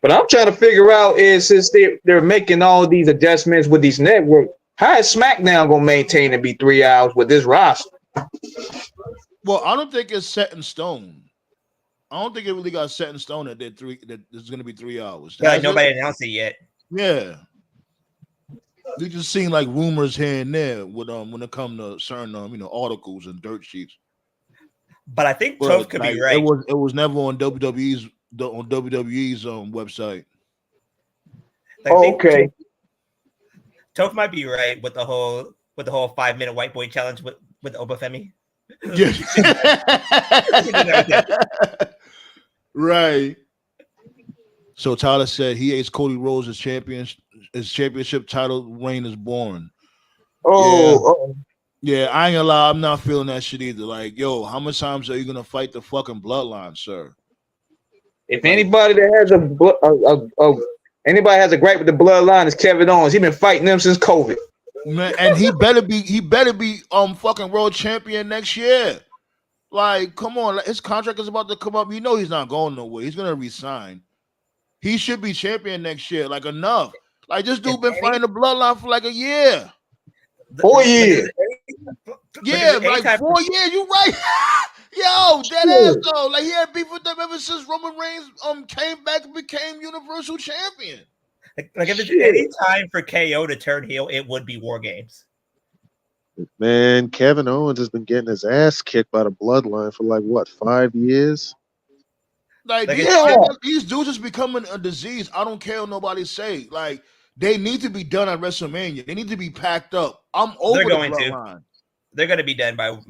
But I'm trying to figure out is since they're making all these adjustments with these networks, how is SmackDown gonna maintain and be 3 hours with this roster? Well, I don't think it's set in stone. I don't think it really got set in stone that it's gonna be 3 hours. Yeah, like nobody announced it yet. Yeah. We just seen like rumors here and there with when it come to certain articles and dirt sheets. But I think Toph could be right. It was never on WWE's website. Okay. Toph might be right with the whole 5-minute white boy challenge with Obafemi. Yeah. Right. So Tyler said he hates Cody Rhodes as champion. His championship title reign is born. Yeah, I ain't gonna lie, I'm not feeling that shit either. Like, yo, how much times are you gonna fight the fucking bloodline, sir? If anybody that has anybody has a gripe with the bloodline, is Kevin Owens. He's been fighting them since COVID. Man, and he better be fucking world champion next year. Like, come on, his contract is about to come up. You know he's not going nowhere. He's gonna resign. He should be champion next year. Like, enough. Like, this dude been fighting the bloodline for like a year. 4 years. Yeah, like 4 years. You right. Yo, that ass though. Like, he had beef with them ever since Roman Reigns came back and became Universal Champion. Like if it's any time for KO to turn heel, it would be War Games. Man, Kevin Owens has been getting his ass kicked by the bloodline for like what, 5 years? Like these dudes is becoming a disease. I don't care what nobody say. Like, they need to be done at WrestleMania. They need to be packed up. I'm over the bloodline. They're gonna be done by If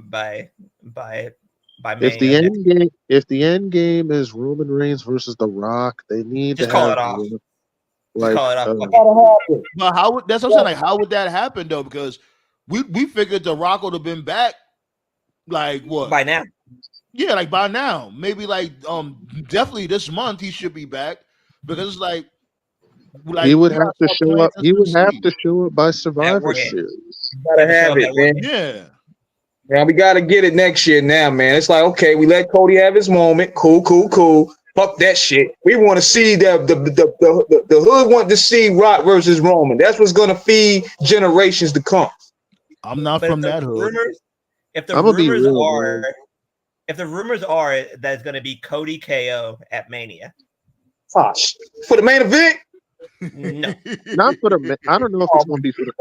Mania. the end game is Roman Reigns versus The Rock, they need Just to call have it off. like Call it off. But how would that's what I'm saying? Like, how would that happen though? Because we figured The Rock would have been back like what by now. Yeah, like by now. Maybe like definitely this month he should be back because it's like he would we have gotta to start show playing up. this He would to have see. to show up by Survivor working. Series. Gotta have it, man. Yeah. Man, we gotta get it next year now, man. It's like, okay, we let Cody have his moment. Cool. Fuck that shit. We want to see the hood want to see Rock versus Roman. That's what's gonna feed generations to come. I'm not But from that hood. If the I'm gonna be rumors real, are, man. if the rumors are that it's going to be Cody KO at Mania, Gosh, for the main event. no, Not for the. I don't know if it's going to be for the.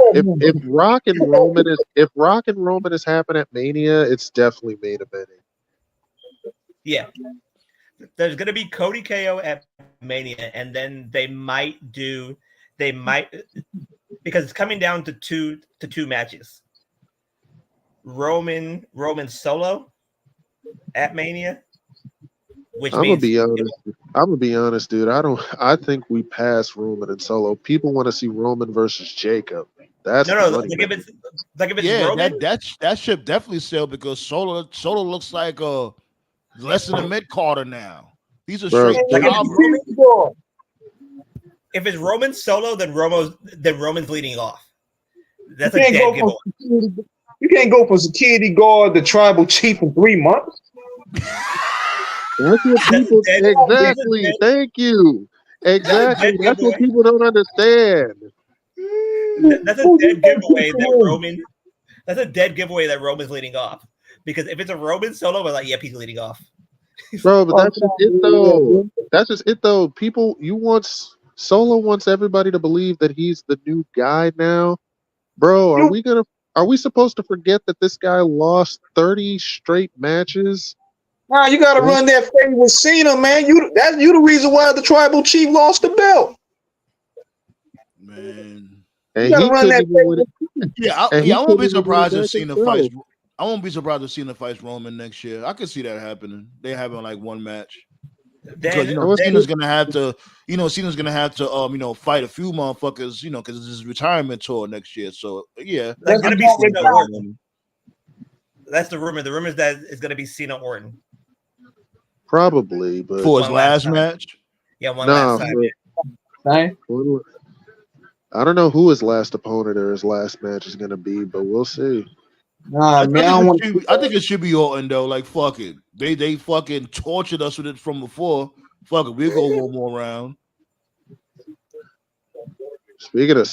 If Rock and Roman is happening at Mania, it's definitely main eventing. yeah, there's going to be Cody KO at Mania, and then they might because it's coming down to two matches. Roman solo at Mania, which I'm means gonna be honest, dude. I think we passed Roman and Solo. People want to see Roman versus Jacob. That's no. the money. Like if it's Yeah, Roman, that ship definitely sell because Solo looks like less than a mid Carter now. These are Bro, straight like job. if it's Roman solo, then Roman's leading off. That's a You can't dead go giveaway. from you can't go from security guard to tribal chief in 3 months. That's what people exactly. Thank you. Exactly. That's what people don't understand. That's a dead giveaway that Roman. That's a dead giveaway that Roman's leading off. Because if it's a Roman solo, we're like, yep, he's leading off. Bro, but that's just it though. That's just it though. Solo wants everybody to believe that he's the new guy now. Bro, are we supposed to forget that this guy lost 30 straight matches? Nah, you gotta run that fade with Cena, man. You the reason why the tribal chief lost the belt. Man. And he couldn't even win it. I won't be surprised if Cena fights. I won't be surprised if Cena fights Roman next year. I could see that happening. They having like one match. Because Cena's gonna have to, fight a few motherfuckers, because it's his retirement tour next year. So yeah, that's gonna be Cena Orton. That's the rumor. The rumor is that it's gonna be Cena Orton. Probably, but for his last match. Yeah, last time. Right? I don't know who his last opponent or his last match is gonna be, but we'll see. Nah, man, I think it should be Orton though. Like fuck it, they fucking tortured us with it from before. Fuck it, we'll go one more round. Speaking of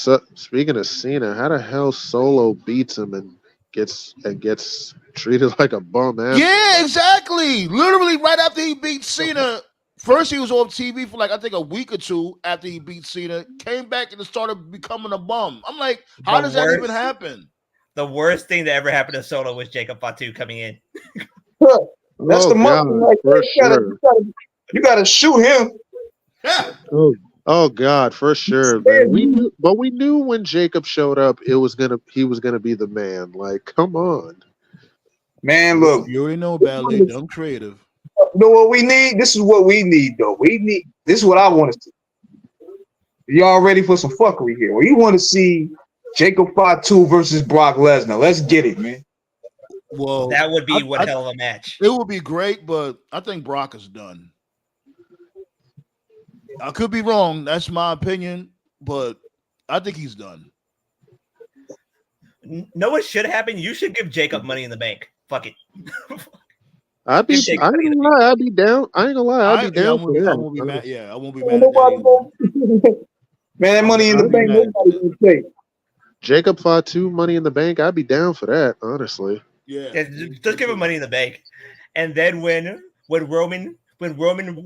Cena, how the hell Solo beats him and gets treated like a bum ass? Yeah, exactly. Literally right after he beat Cena. First, he was on TV for like I think a week or two after he beat Cena. Came back and started becoming a bum. I'm like, how does that even happen? The worst thing that ever happened to Solo was Jacob Fatu coming in. That's the money. Like, you gotta shoot him. Yeah. Oh God, for sure, man. We knew when Jacob showed up, he was gonna be the man. Like, come on, man. Look, you already know badly. Dumb creative. You know what we need? This is what we need, though. This is what I want to see. Y'all ready for some fuckery here? Well, you want to see Jacob Fatu versus Brock Lesnar? Let's get it, man. Well, that would be one hell of a match. It would be great, but I think Brock is done. I could be wrong. That's my opinion, but I think he's done. Know what should happen? You should give Jacob Money in the Bank. Fuck it. I ain't gonna lie. I'd be down. I ain't gonna lie. I'd be down for that. I won't be mad. Yeah, I won't be mad at that. Man, that Money in the Bank, nobody can take. Jacob Fatu, Money in the Bank. I'd be down for that, honestly. Yeah, just give him Money in the Bank, and then when Roman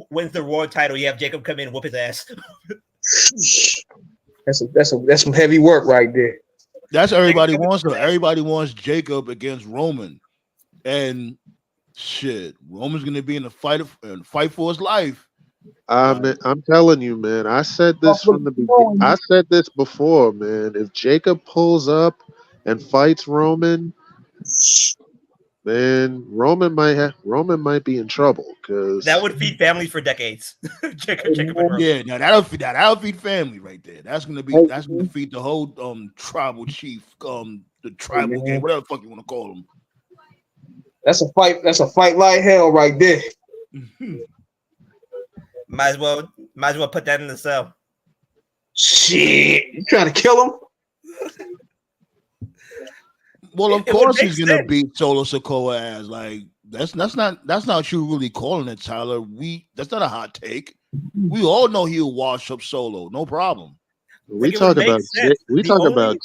wins the Raw title, you have Jacob come in and whoop his ass. That's some heavy work right there. That's everybody wants. Everybody wants Jacob against Roman, and shit, Roman's gonna be in the fight for his life. I'm telling you, man. I said this from the beginning. I said this before, man. If Jacob pulls up and fights Roman, Man, Roman might be in trouble because That would feed families for decades. Jacob and Roman. Yeah, now that'll feed family right there. That's gonna feed the whole tribal chief, the tribal game, whatever the fuck you want to call them. That's a fight. That's a fight like hell right there. Might as well put that in the cell. Shit, you trying to kill him? Well, of course he's gonna beat Solo Sikoa ass. Like that's not you really calling it, Tyler. That's not a hot take. We all know he'll wash up Solo, no problem. We talk about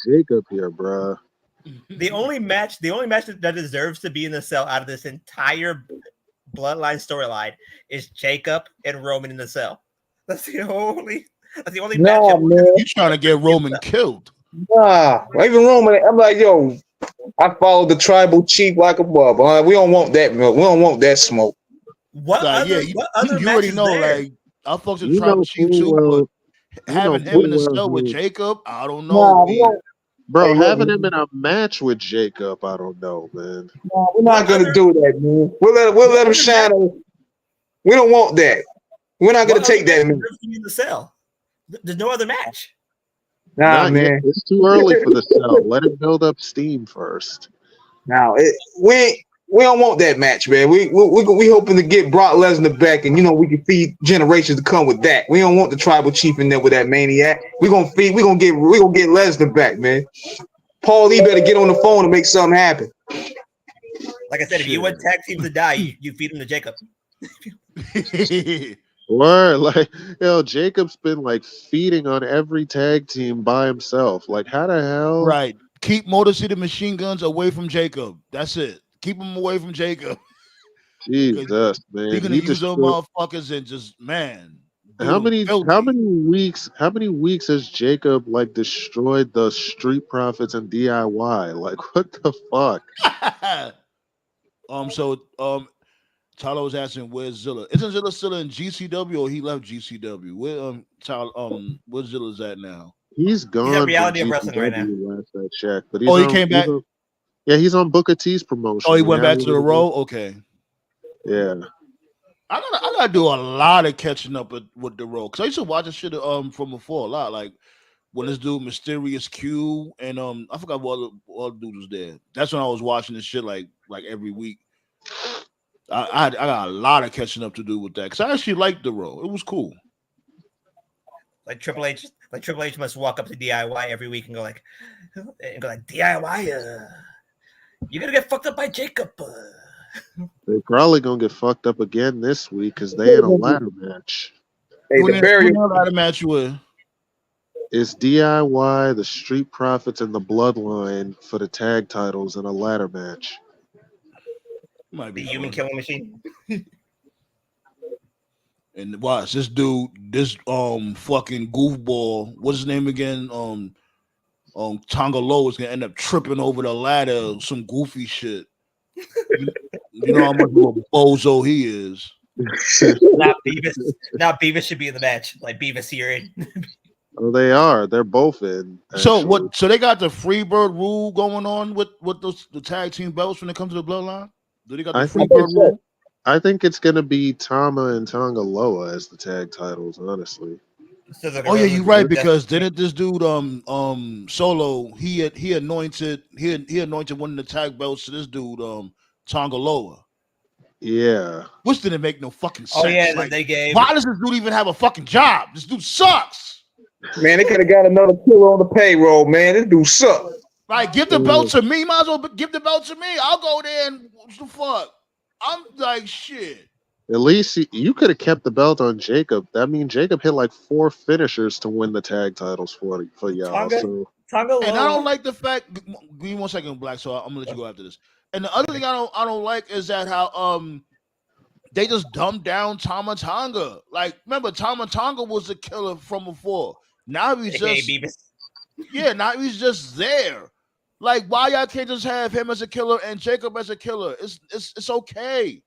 Jacob here, bro. The only match that deserves to be in the cell out of this entire bloodline storyline is Jacob and Roman in the cell. That's the only match. Man. You trying to get Roman killed? Nah, even Roman. I'm like, yo, I followed the tribal chief like a bub. We don't want that milk. We don't want that smoke. What other you matches already know, there? like I fucked with the tribal chief too, but having him in the cell with Jacob, I don't know. Bro, having him in a match with Jacob, I don't know, man. No, we're not gonna do that, man. We'll let him shine. We don't want that. We're not gonna take that, man. In the cell. There's no other match. Nah, man, it's too early for the cell. Let it build up steam first. Now, we don't want that match, man. We hoping to get Brock Lesnar back, and we can feed generations to come with that. We don't want the tribal chief in there with that maniac. We're gonna get Lesnar back, man. Paul Lee better get on the phone and make something happen. Like I said, if you want tag teams to die, you feed them to Jacob. Or like, Jacob's been like feeding on every tag team by himself. Like, how the hell? Right. Keep Motor City Machine Guns away from Jacob. That's it. Keep them away from Jacob. Jesus, man. You're gonna use those motherfuckers and just How many weeks has Jacob like destroyed the Street Profits and DIY? Like, what the fuck? Tyler was asking, where's Zilla? Isn't Zilla still in GCW or he left GCW? Where's Zilla's at now? He's gone. He's at Reality of Wrestling right now. Last I checked, but he came back. He's on Booker T's promotion. Oh, he went back to the Raw. Okay. Yeah. I gotta do a lot of catching up with the Raw because I used to watch this shit from before a lot. Like when this dude Mysterious Q and I forgot what other dude was there. That's when I was watching this shit like every week. I got a lot of catching up to do with that because I actually liked the Raw. It was cool. Like Triple H must walk up to DIY every week and go like DIY, you're gonna get fucked up by Jacob. They're probably gonna get fucked up again this week because they in a ladder match. Hey, the barrier ladder match with it's DIY, the Street Profits, and the Bloodline for the tag titles in a ladder match. Might be the human killing machine. And watch this dude, this fucking goofball. What's his name again? Tonga Low is gonna end up tripping over the ladder, some goofy shit. You know how much of a bozo he is. Now Beavis should be in the match. Like Beavis here. Oh, they are. They're both in. So what? So they got the Freebird rule going on with the tag team belts when it comes to the Bloodline. Do they got the Freebird rule? I think it's gonna be Tama and Tonga Loa as the tag titles. Honestly. Oh yeah, you're right because didn't this dude Solo he anointed one of the tag belts to this dude Tonga Loa. Yeah. Which didn't make no fucking sense. Oh yeah, like, they gave. Why does this dude even have a fucking job? This dude sucks. Man, they could have got another killer on the payroll, man. This dude sucks. Like, give the belt to me. Might as well give the belt to me. I'll go there and what the fuck? I'm like shit. At least you could have kept the belt on Jacob. That means Jacob hit like 4 finishers to win the tag titles for y'all. Tonga and I don't like the fact. Give me 1 second, Black. So I'm gonna let you go after this. And the other thing I don't like is that how they just dumbed down Tama Tonga. Like, remember Tama Tonga was a killer from before. Now he's now he's just there. Like, why y'all can't just have him as a killer and Jacob as a killer? It's okay.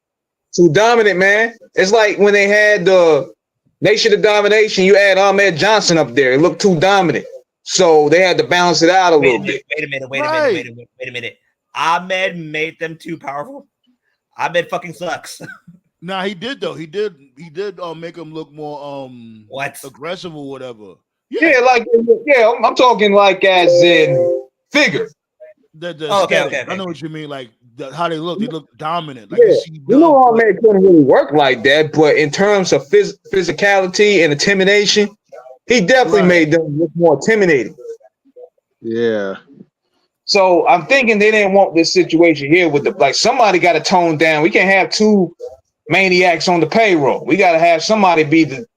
Too dominant, man. It's like when they had the Nation of Domination, you add Ahmed Johnson up there. It looked too dominant. So they had to balance it out a little bit. Wait a minute. Ahmed made them too powerful. Ahmed fucking sucks. Nah, he did though. He did make him look more aggressive or whatever. Yeah, I'm talking like as in figure. The okay. aesthetic. I know what you mean. Like how they look. They look dominant. Like Yeah, you know, Ahmed couldn't really work like that, but in terms of physicality and intimidation, he definitely made them look more intimidating. Yeah. So I'm thinking they didn't want this situation here with like somebody got to tone down. We can't have two maniacs on the payroll. We got to have somebody be the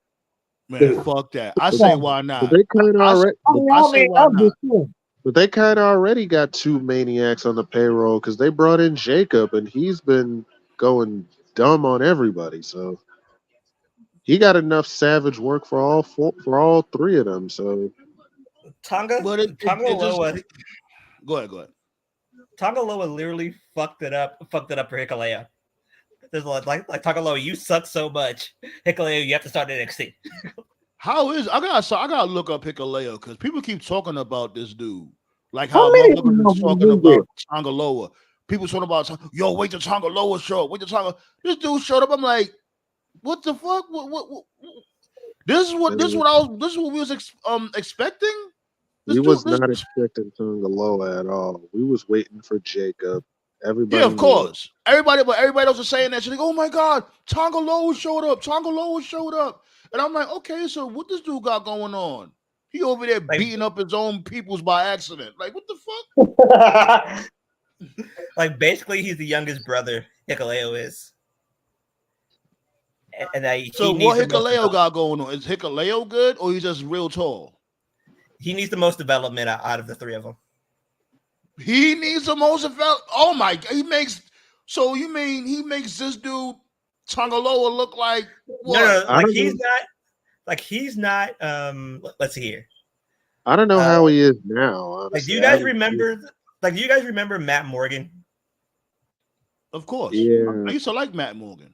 man. Fuck that. I say why not? But they kind of already. I say why not? But they kind of already got two maniacs on the payroll because they brought in Jacob and he's been going dumb on everybody. So he got enough savage work for all three of them. So Tonga, Go ahead. Tonga Loa literally fucked it up for Hikuleo. There's like Tonga Loa, you suck so much. Hikuleo, you have to start NXT. How is I gotta look up Hikuleo because people keep talking about this dude. Like how motherfuckers talking about Tonga Loa. People talking about wait till Tonga Loa show up. Wait till Tonga. This dude showed up. I'm like, what the fuck? What? This is what we was expecting. We was not expecting Tonga Loa at all. We was waiting for Jacob. Everybody, yeah, of course. Everybody else was saying that shit. Like, oh my god, Tonga Loa showed up. Tonga Loa showed up. And I'm like, okay, so what this dude got going on? He over there beating up his own peoples by accident. Like, what the fuck? Like, basically, he's the youngest brother. Hikuleo is. So what Hikuleo got going on? Is Hikuleo good, or he's just real tall? He needs the most development out of the three of them. He needs the most development. Oh my god, he makes this dude Tonga Loa look like what? No, he's not. Let's see here. I don't know how he is now. Honestly. Like, do you guys remember? Like, do you guys remember Matt Morgan? Of course. Yeah. I used to like Matt Morgan.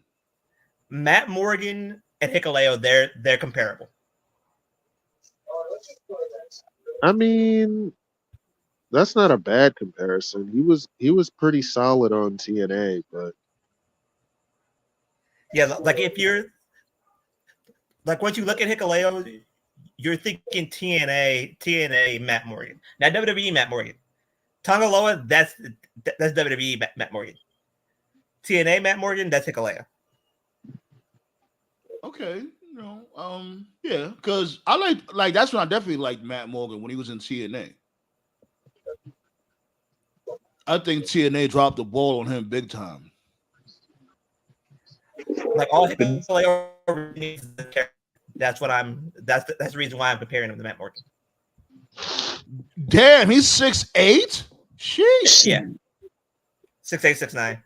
Matt Morgan and Hikuleo, they're comparable. I mean, that's not a bad comparison. He was pretty solid on TNA, but yeah, like if you're like once you look at Hikuleo, you're thinking TNA Matt Morgan. Now WWE Matt Morgan. Tonga Loa, that's WWE Matt Morgan. TNA Matt Morgan, that's Hikuleo. Okay. Yeah, because I like that's when I definitely liked Matt Morgan when he was in TNA. I think TNA dropped the ball on him big time. Like all Hikuleo needs is the character. That's the reason why I'm comparing him to Matt Morgan. Damn, he's 6'8"? Sheesh. Yeah. 6'8", 6'9".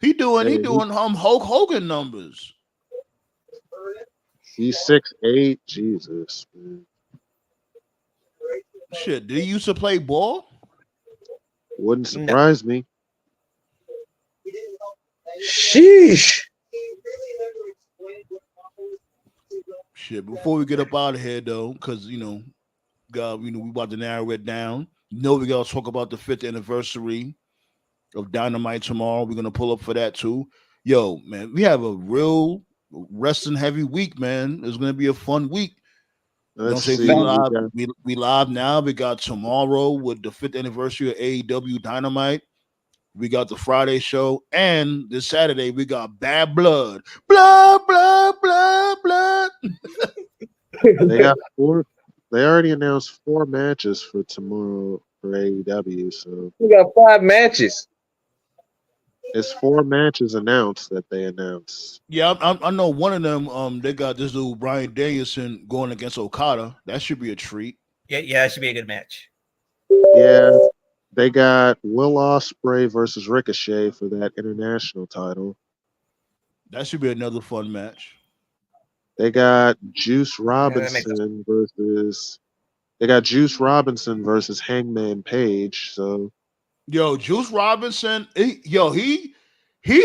He doing Hulk Hogan numbers. He's 6'8". Jesus, man. Shit, did he used to play ball? Wouldn't surprise me. Sheesh. Shit, before we get up out of here though, because God, we about to narrow it down. We gotta talk about the 5th anniversary of Dynamite tomorrow. We're gonna pull up for that too. Yo, man, we have a real wrestling heavy week, man. It's gonna be a fun week. We live now. We got tomorrow with the 5th anniversary of AEW Dynamite. We got the Friday show, and this Saturday we got Bad Blood. Blood. They got 4. They already announced 4 matches for tomorrow for AEW. So we got 5 matches. It's 4 matches announced that they announced. Yeah, I know one of them. They got this dude Bryan Danielson going against Okada. That should be a treat. Yeah, it should be a good match. Yeah, they got Will Ospreay versus Ricochet for that international title. That should be another fun match. They got Juice Robinson versus. They got Juice Robinson versus Hangman Page. So. Yo, Juice Robinson, he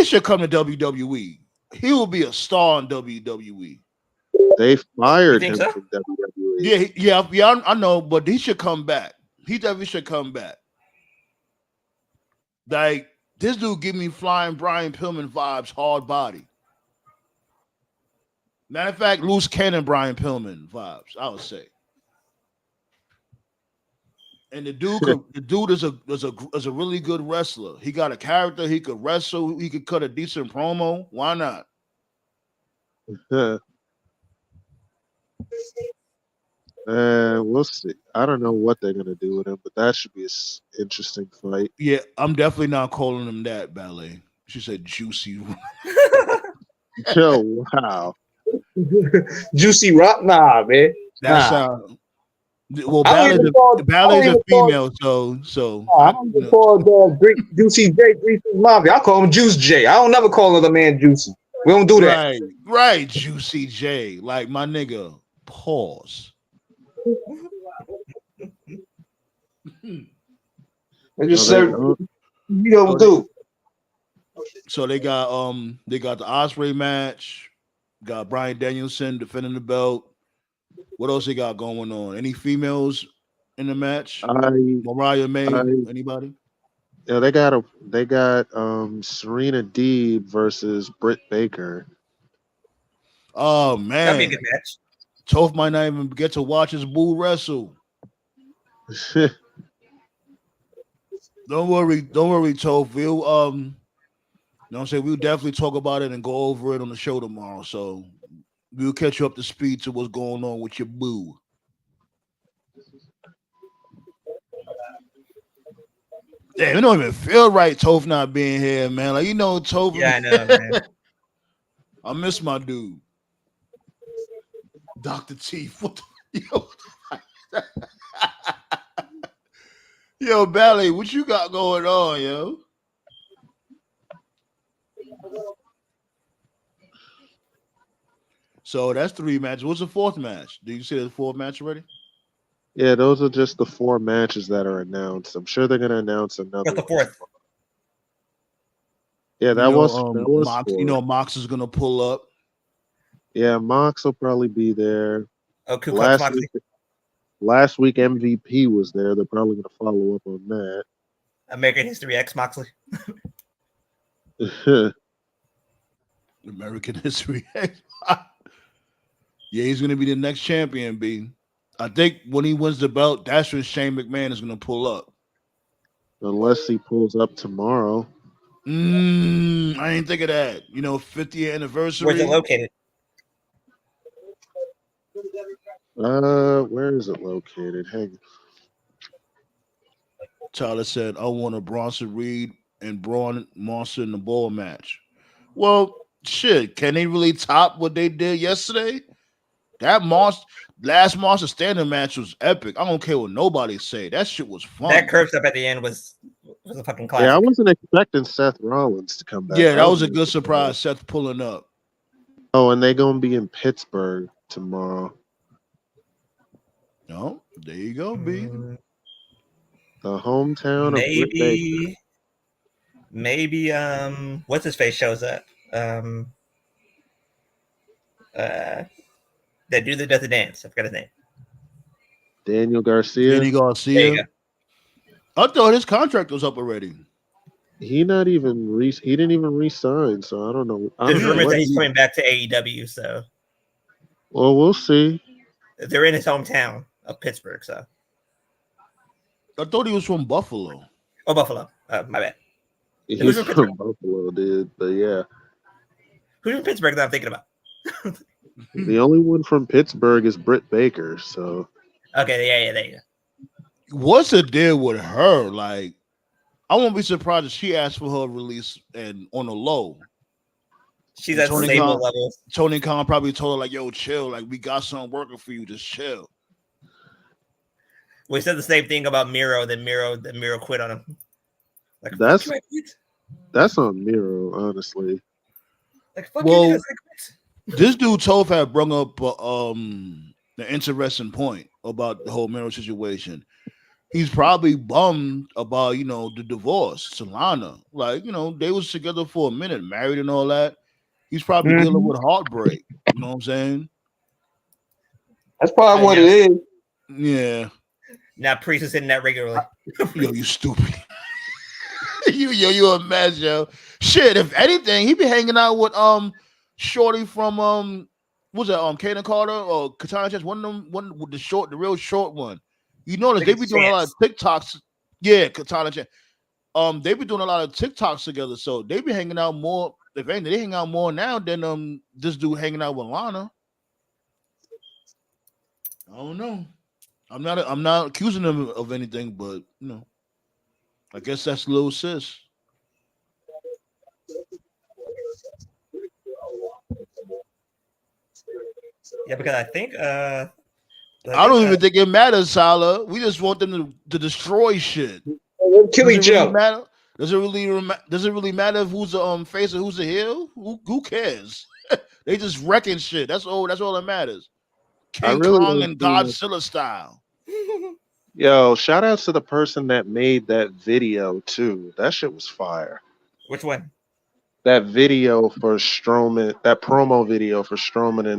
should come to WWE. He will be a star in WWE. They fired him from WWE. Yeah, I know, but he should come back. He definitely should come back. Like this dude give me flying Brian Pillman vibes, hard body. Matter of fact, loose cannon Brian Pillman vibes, I would say. And the dude is a really good wrestler. He got a character. He could wrestle. He could cut a decent promo. Why not? We'll see. I don't know what they're gonna do with him, but that should be an interesting fight. Yeah, I'm definitely not calling him that, Ballet. She said juicy. Yo, wow. Juicy Rock, nah, man. That's well, Ballet's a female, so I don't even call Juicy J Greasy Mafia. I call him Juice J. I don't never call another man Juicy. We don't do that. Right, Juicy J. Like my nigga. Pause. I just said, you don't do. So they got the Osprey match. Got Bryan Danielson defending the belt. What else they got going on? Any females in the match? Mariah May? Anybody? Yeah, they got Serena Deeb versus Britt Baker. Oh man, that'd be a good match. Toph might not even get to watch his boo wrestle. Don't worry, Toph. We'll you know what I'm saying? We'll definitely talk about it and go over it on the show tomorrow. So we'll catch you up to speed to what's going on with your boo. Damn, it don't even feel right, Toph not being here, man. Like, you know, Toph. Yeah, I know, man. I miss my dude. Dr. T. What the, yo, Ballet, what you got going on, yo? So that's 3 matches. What's the 4th match? Did you say the 4th match already? Yeah, those are just the 4 matches that are announced. I'm sure they're going to announce another. What's the 4th? Yeah, that was Mox. 4. You know, Mox is going to pull up. Yeah, Mox will probably be there. Oh, cool. Last week MVP was there. They're probably going to follow up on that. American History X Moxley. American History X. Yeah, he's going to be the next champion, B. I think when he wins the belt, that's when Shane McMahon is going to pull up. Unless he pulls up tomorrow. I didn't think of that. You know, 50th anniversary. Where's it located? Where is it located? Hang on. Tyler said, I want a Bronson Reed and Braun Monster in the ball match. Well, shit, can they really top what they did yesterday? That last Monster Standing match was epic. I don't care what nobody say. That shit was fun. That curve step at the end was a fucking classic. Yeah, I wasn't expecting Seth Rollins to come back. Yeah, that was a good surprise. Seth pulling up. Oh, and they're gonna be in Pittsburgh tomorrow. No, there you go, B. The hometown of Britt Baker. Maybe what's his face shows up. That dude that does the dance. I forgot his name. Daniel Garcia. There you go. I thought his contract was up already. He didn't even re-sign, so I don't know. There's rumors that he's coming back to AEW, so well, we'll see. They're in his hometown of Pittsburgh, so I thought he was from Buffalo. Oh, Buffalo. My bad. He's from Buffalo, dude. But yeah. Who's from Pittsburgh that I'm thinking about? The only one from Pittsburgh is Britt Baker. So okay, yeah, there you go. What's the deal with her? Like, I won't be surprised if she asked for her release and on the low. She's at stable level. Tony Khan probably told her, like, yo, chill. Like, we got something working for you. Just chill. We said the same thing about Miro. Then Miro quit on him. Like, that's on Miro, honestly. Like, fuck you. This dude Toph had brought up the interesting point about the whole Miro situation. He's probably bummed about, you know, the divorce, Solana. Like, you know, they was together for a minute, married and all that. He's probably dealing with heartbreak. You know what I'm saying? That's probably what it is. Yeah. Now Priest is hitting that regularly. Yo, you stupid. you a mess, yo. Shit, if anything, he be hanging out with Shorty from what's that Kaden Carter or Katana Chance, one of them, one with the real short one. You notice they be doing a lot of TikToks. Yeah, Katana Chance. They be doing a lot of TikToks together, so they be hanging out more. If anything, they hang out more now than this dude hanging out with Lana. I don't know. I'm not accusing them of anything, but you know, I guess that's little sis. Yeah, because I think I don't even think it matters, Salah. We just want them to destroy shit. Kill each other. Matter? Does it really matter if who's the face or who's the heel? Who cares? They just wrecking shit. That's all that matters. King Kong and Godzilla style. Yo, shout out to the person that made that video too. That shit was fire. Which one? That video for Strowman, that promo video for Strowman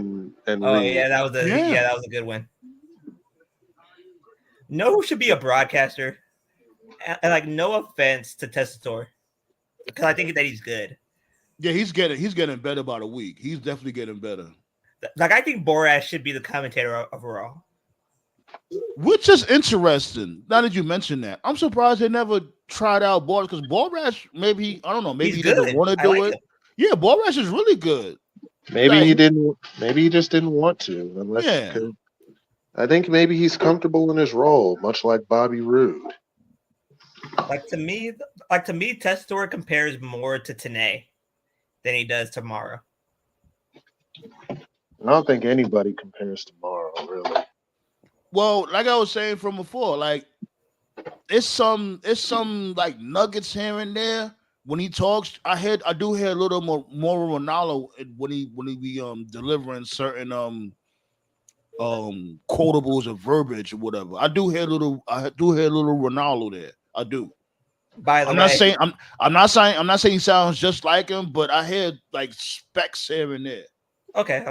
and Oh Reed. yeah, that was a good one. Know who should be a broadcaster? And like, no offense to Testator, because I think that he's good. Yeah, he's getting better by the week. He's definitely getting better. Like, I think Boras should be the commentator of Raw. Which is interesting. Now that you mention that, I'm surprised they never tried out Boras, because Boras, maybe I don't know, maybe he didn't want to do it. Yeah, Boras is really good. Maybe he didn't. Maybe he just didn't want to. Unless I think maybe he's comfortable in his role, much like Bobby Roode. Like to me, Testator compares more to Tenay than he does to Mara. I don't think anybody compares to Morrow, really. Well, like I was saying from before, like it's some like nuggets here and there when he talks. I do hear a little more Ronaldo when he be delivering certain quotables or verbiage or whatever. I do hear a little Ronaldo there. I do. By the way, I'm not saying he sounds just like him, but I hear like specks here and there. Okay.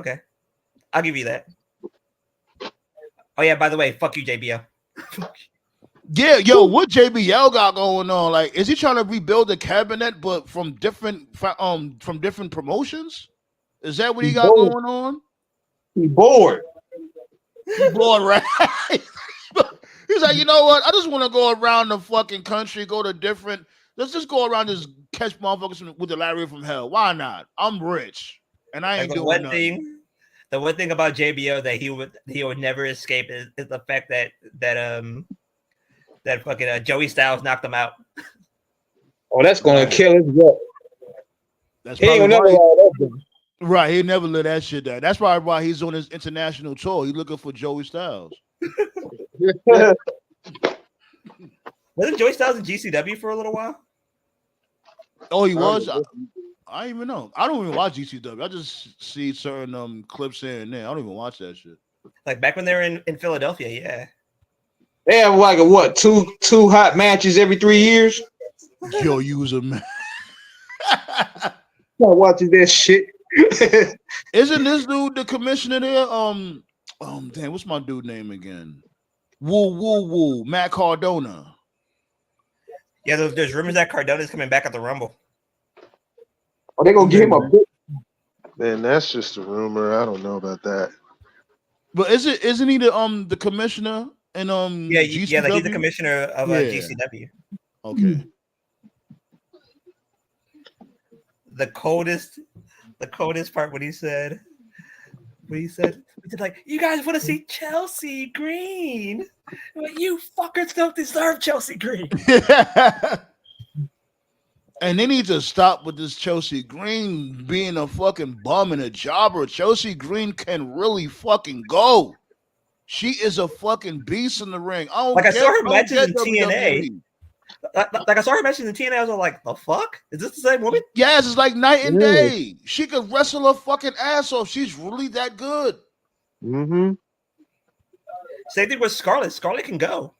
I'll give you that. Oh yeah, by the way, fuck you, JBL. Yeah, yo, what JBL got going on? Like, is he trying to rebuild the cabinet, but from different promotions? Is that what he got going on? He bored. He bored, right? He's like, you know what? I just want to go around the fucking country, let's just go around, just catch motherfuckers with the lariat from hell. Why not? I'm rich, and I ain't doing nothing. The one thing about JBO that he would never escape is the fact that fucking Joey Styles knocked him out. Oh, that's gonna kill his gut. That's probably right. He never let that shit down. That's probably why he's on his international tour. He's looking for Joey Styles. Wasn't Joey Styles in GCW for a little while? Oh, he was. I don't even know. I don't even watch GCW. I just see certain clips here and there. I don't even watch that shit. Like back when they were in Philadelphia, yeah. They have like two hot matches every 3 years. Yo, user man. I'm watching that shit. Isn't this dude the commissioner there? Damn, what's my dude name again? Woo, Matt Cardona. Yeah, there's rumors that Cardona's coming back at the Rumble. Oh, they gonna give him a book. Man, that's just a rumor. I don't know about that. But isn't he the commissioner in GCW? Yeah, like he's the commissioner of GCW. Okay. The coldest part when he said, like, you guys want to see Chelsea Green? Like, you fuckers don't deserve Chelsea Green. And they need to stop with this Chelsea Green being a fucking bum and a jobber. Chelsea Green can really fucking go. She is a fucking beast in the ring. I saw her matches in TNA. Like I saw her matches in TNA. I was like, the fuck? Is this the same woman? Yes, it's like night and day. She could wrestle her fucking ass off. She's really that good. Mm-hmm. Same thing with Scarlett. Scarlett can go.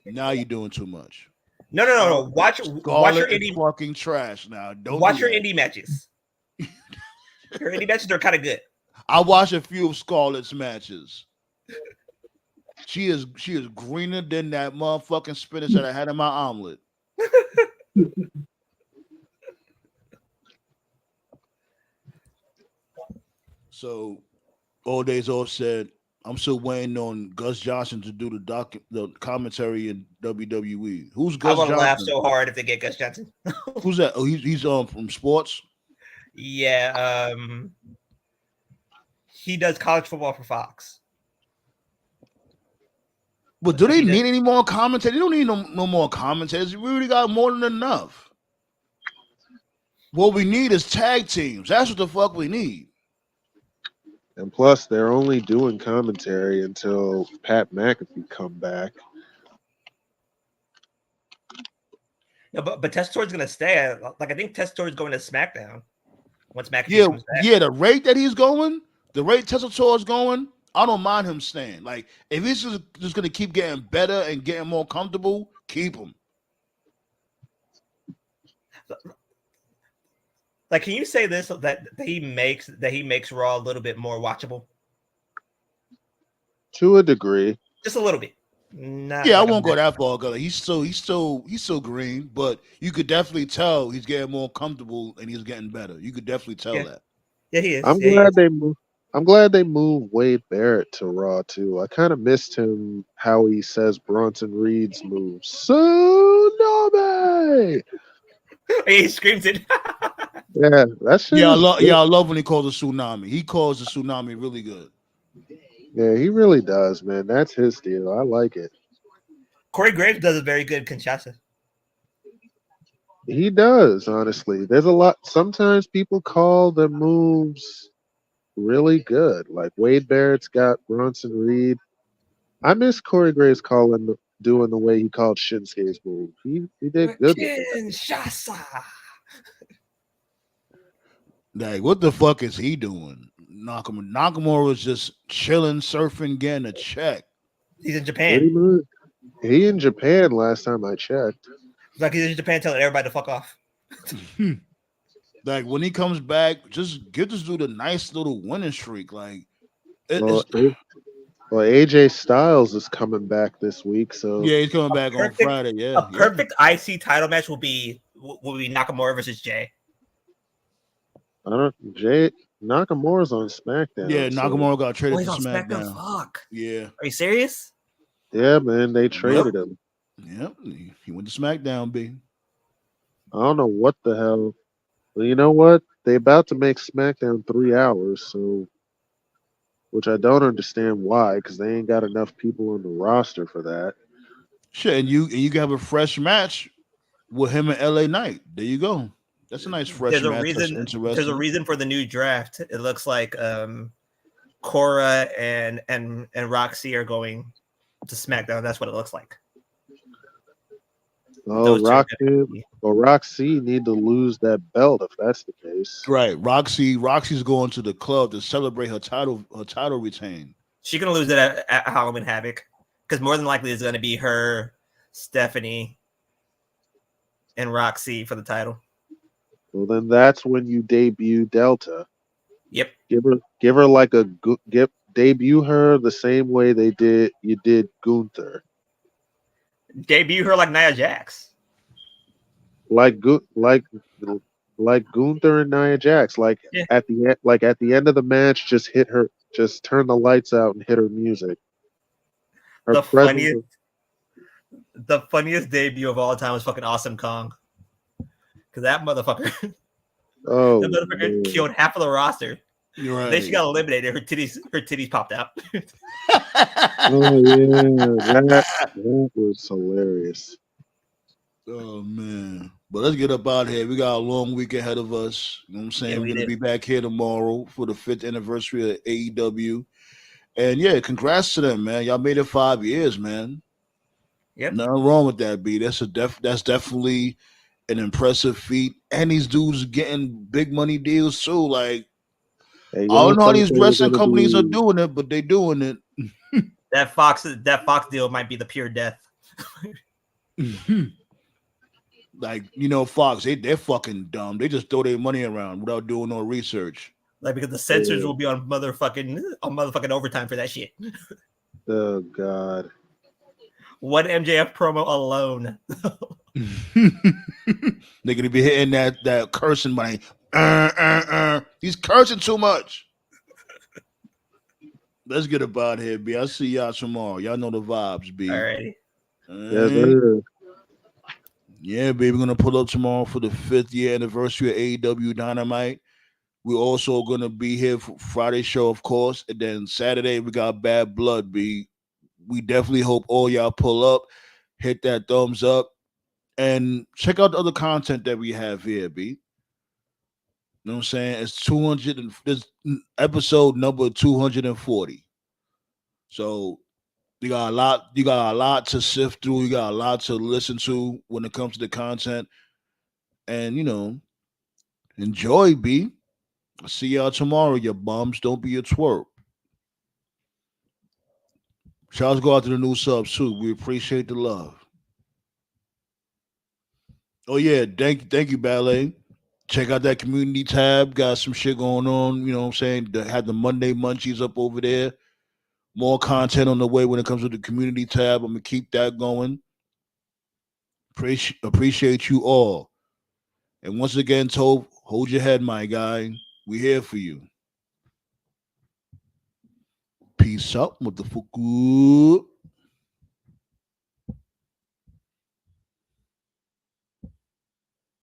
Now you're doing too much. No. Watch her indie fucking trash. Now don't watch her indie matches. Her indie matches are kind of good. I watched a few of Scarlett's matches. She is greener than that motherfucking spinach that I had in my omelet. So, All Days Off said, I'm still waiting on Gus Johnson to do the commentary in WWE. Who's I Gus want to laugh Johnson? so hard if they get Gus Johnson. Who's that? Oh, he's from sports. Yeah, he does college football for Fox. But do they need any more commentators? They don't need no more commentators. We already got more than enough. What we need is tag teams. That's what the fuck we need. And plus, they're only doing commentary until Pat McAfee come back. No, but Testator's gonna stay. Like I think Testator's going to SmackDown once McAfee comes back. Yeah, the rate that he's going, the rate Testator is going, I don't mind him staying. Like if he's just gonna keep getting better and getting more comfortable, keep him. Like, can you say this that he makes Raw a little bit more watchable? To a degree. Just a little bit. Not Yeah, like I won't go that far. Cause he's still green, but you could definitely tell he's getting more comfortable and he's getting better. You could definitely tell that. Yeah, he is. I'm glad they moved Wade Barrett to Raw too. I kind of missed him how he says Bronson Reed's moves. Tsunami! He screams it. Yeah, that's I love when he calls a tsunami. He calls the tsunami really good. Yeah, he really does, man. That's his deal. I like it. Corey Graves does a very good Kinshasa. He does, honestly. There's a lot. Sometimes people call the moves really good. Like Wade Barrett's got Bronson Reed. I miss Corey Graves doing the way he called Shinsuke's move. He did good. Kinshasa. Like, what the fuck is he doing? Nakamura was just chilling, surfing, getting a check. He's in Japan. He in Japan last time I checked. It's like he's in Japan telling everybody to fuck off. Like, when he comes back, just give this dude a nice little winning streak. Like, AJ Styles is coming back this week, so yeah, he's coming back on Friday. Yeah, a perfect IC title match will be Nakamura versus Jay. Nakamura's on SmackDown. Yeah, Nakamura got traded to on SmackDown. Fuck. Yeah. Are you serious? Yeah, man, they traded him. Yep, he went to SmackDown, B. I don't know what the hell. Well, you know what? They about to make SmackDown 3 hours, so which I don't understand why, because they ain't got enough people on the roster for that. Shit, and you can have a fresh match with him and LA Knight. There you go. That's a nice fresh match. There's a reason for the new draft. It looks like Cora and Roxy are going to SmackDown. That's what it looks like. Oh, Roxy need to lose that belt if that's the case. Right, Roxy's going to the club to celebrate her title retain. She's gonna lose it at Halloween Havoc because more than likely it's gonna be her, Stephanie, and Roxy for the title. Well, then that's when you debut Delta. Yep. Give her like debut her the same way you did Gunther. Debut her like Nia Jax. Like Gunther and Nia Jax. At the end of the match, just turn the lights out and hit her music. The funniest debut of all time was fucking Awesome Kong. Because that motherfucker, killed half of the roster. You're right. Then she got eliminated. Her titties popped out. Oh yeah, that was hilarious. Oh man, but let's get up out of here. We got a long week ahead of us. You know what I'm saying? We're gonna be back here tomorrow for the 5th anniversary of AEW, and yeah, congrats to them, man. Y'all made it 5 years, man. Yep, nothing wrong with that, B. That's definitely an impressive feat, and these dudes getting big money deals too. Like, I don't know how these wrestling companies are doing it, but they doing it. That Fox deal might be the pure death. Like, Fox, they're fucking dumb. They just throw their money around without doing no research. Like, because the censors will be on motherfucking overtime for that shit. Oh God. One MJF promo alone. Nigga, to be hitting that cursing money. He's cursing too much. Let's get up out here, B. I'll see y'all tomorrow. Y'all know the vibes, B. Alrighty. Yes, sir. Yeah, baby. We're gonna pull up tomorrow for the 5th year anniversary of AEW Dynamite. We're also gonna be here for Friday show, of course, and then Saturday we got Bad Blood, B. We definitely hope all y'all pull up, hit that thumbs up, and check out the other content that we have here, B. You know what I'm saying? It's 200 and this episode number 240. So you got a lot to sift through, you got a lot to listen to when it comes to the content. And enjoy, B. I'll see y'all tomorrow, you bums. Don't be a twerp. Shouts go out to the new subs too. We appreciate the love. Oh yeah, thank you, Ballet. Check out that community tab. Got some shit going on. You know what I'm saying? They had the Monday Munchies up over there. More content on the way when it comes to the community tab. I'm gonna keep that going. Appreciate you all. And once again, Tove, hold your head, my guy. We here for you. Peace out, motherfucker.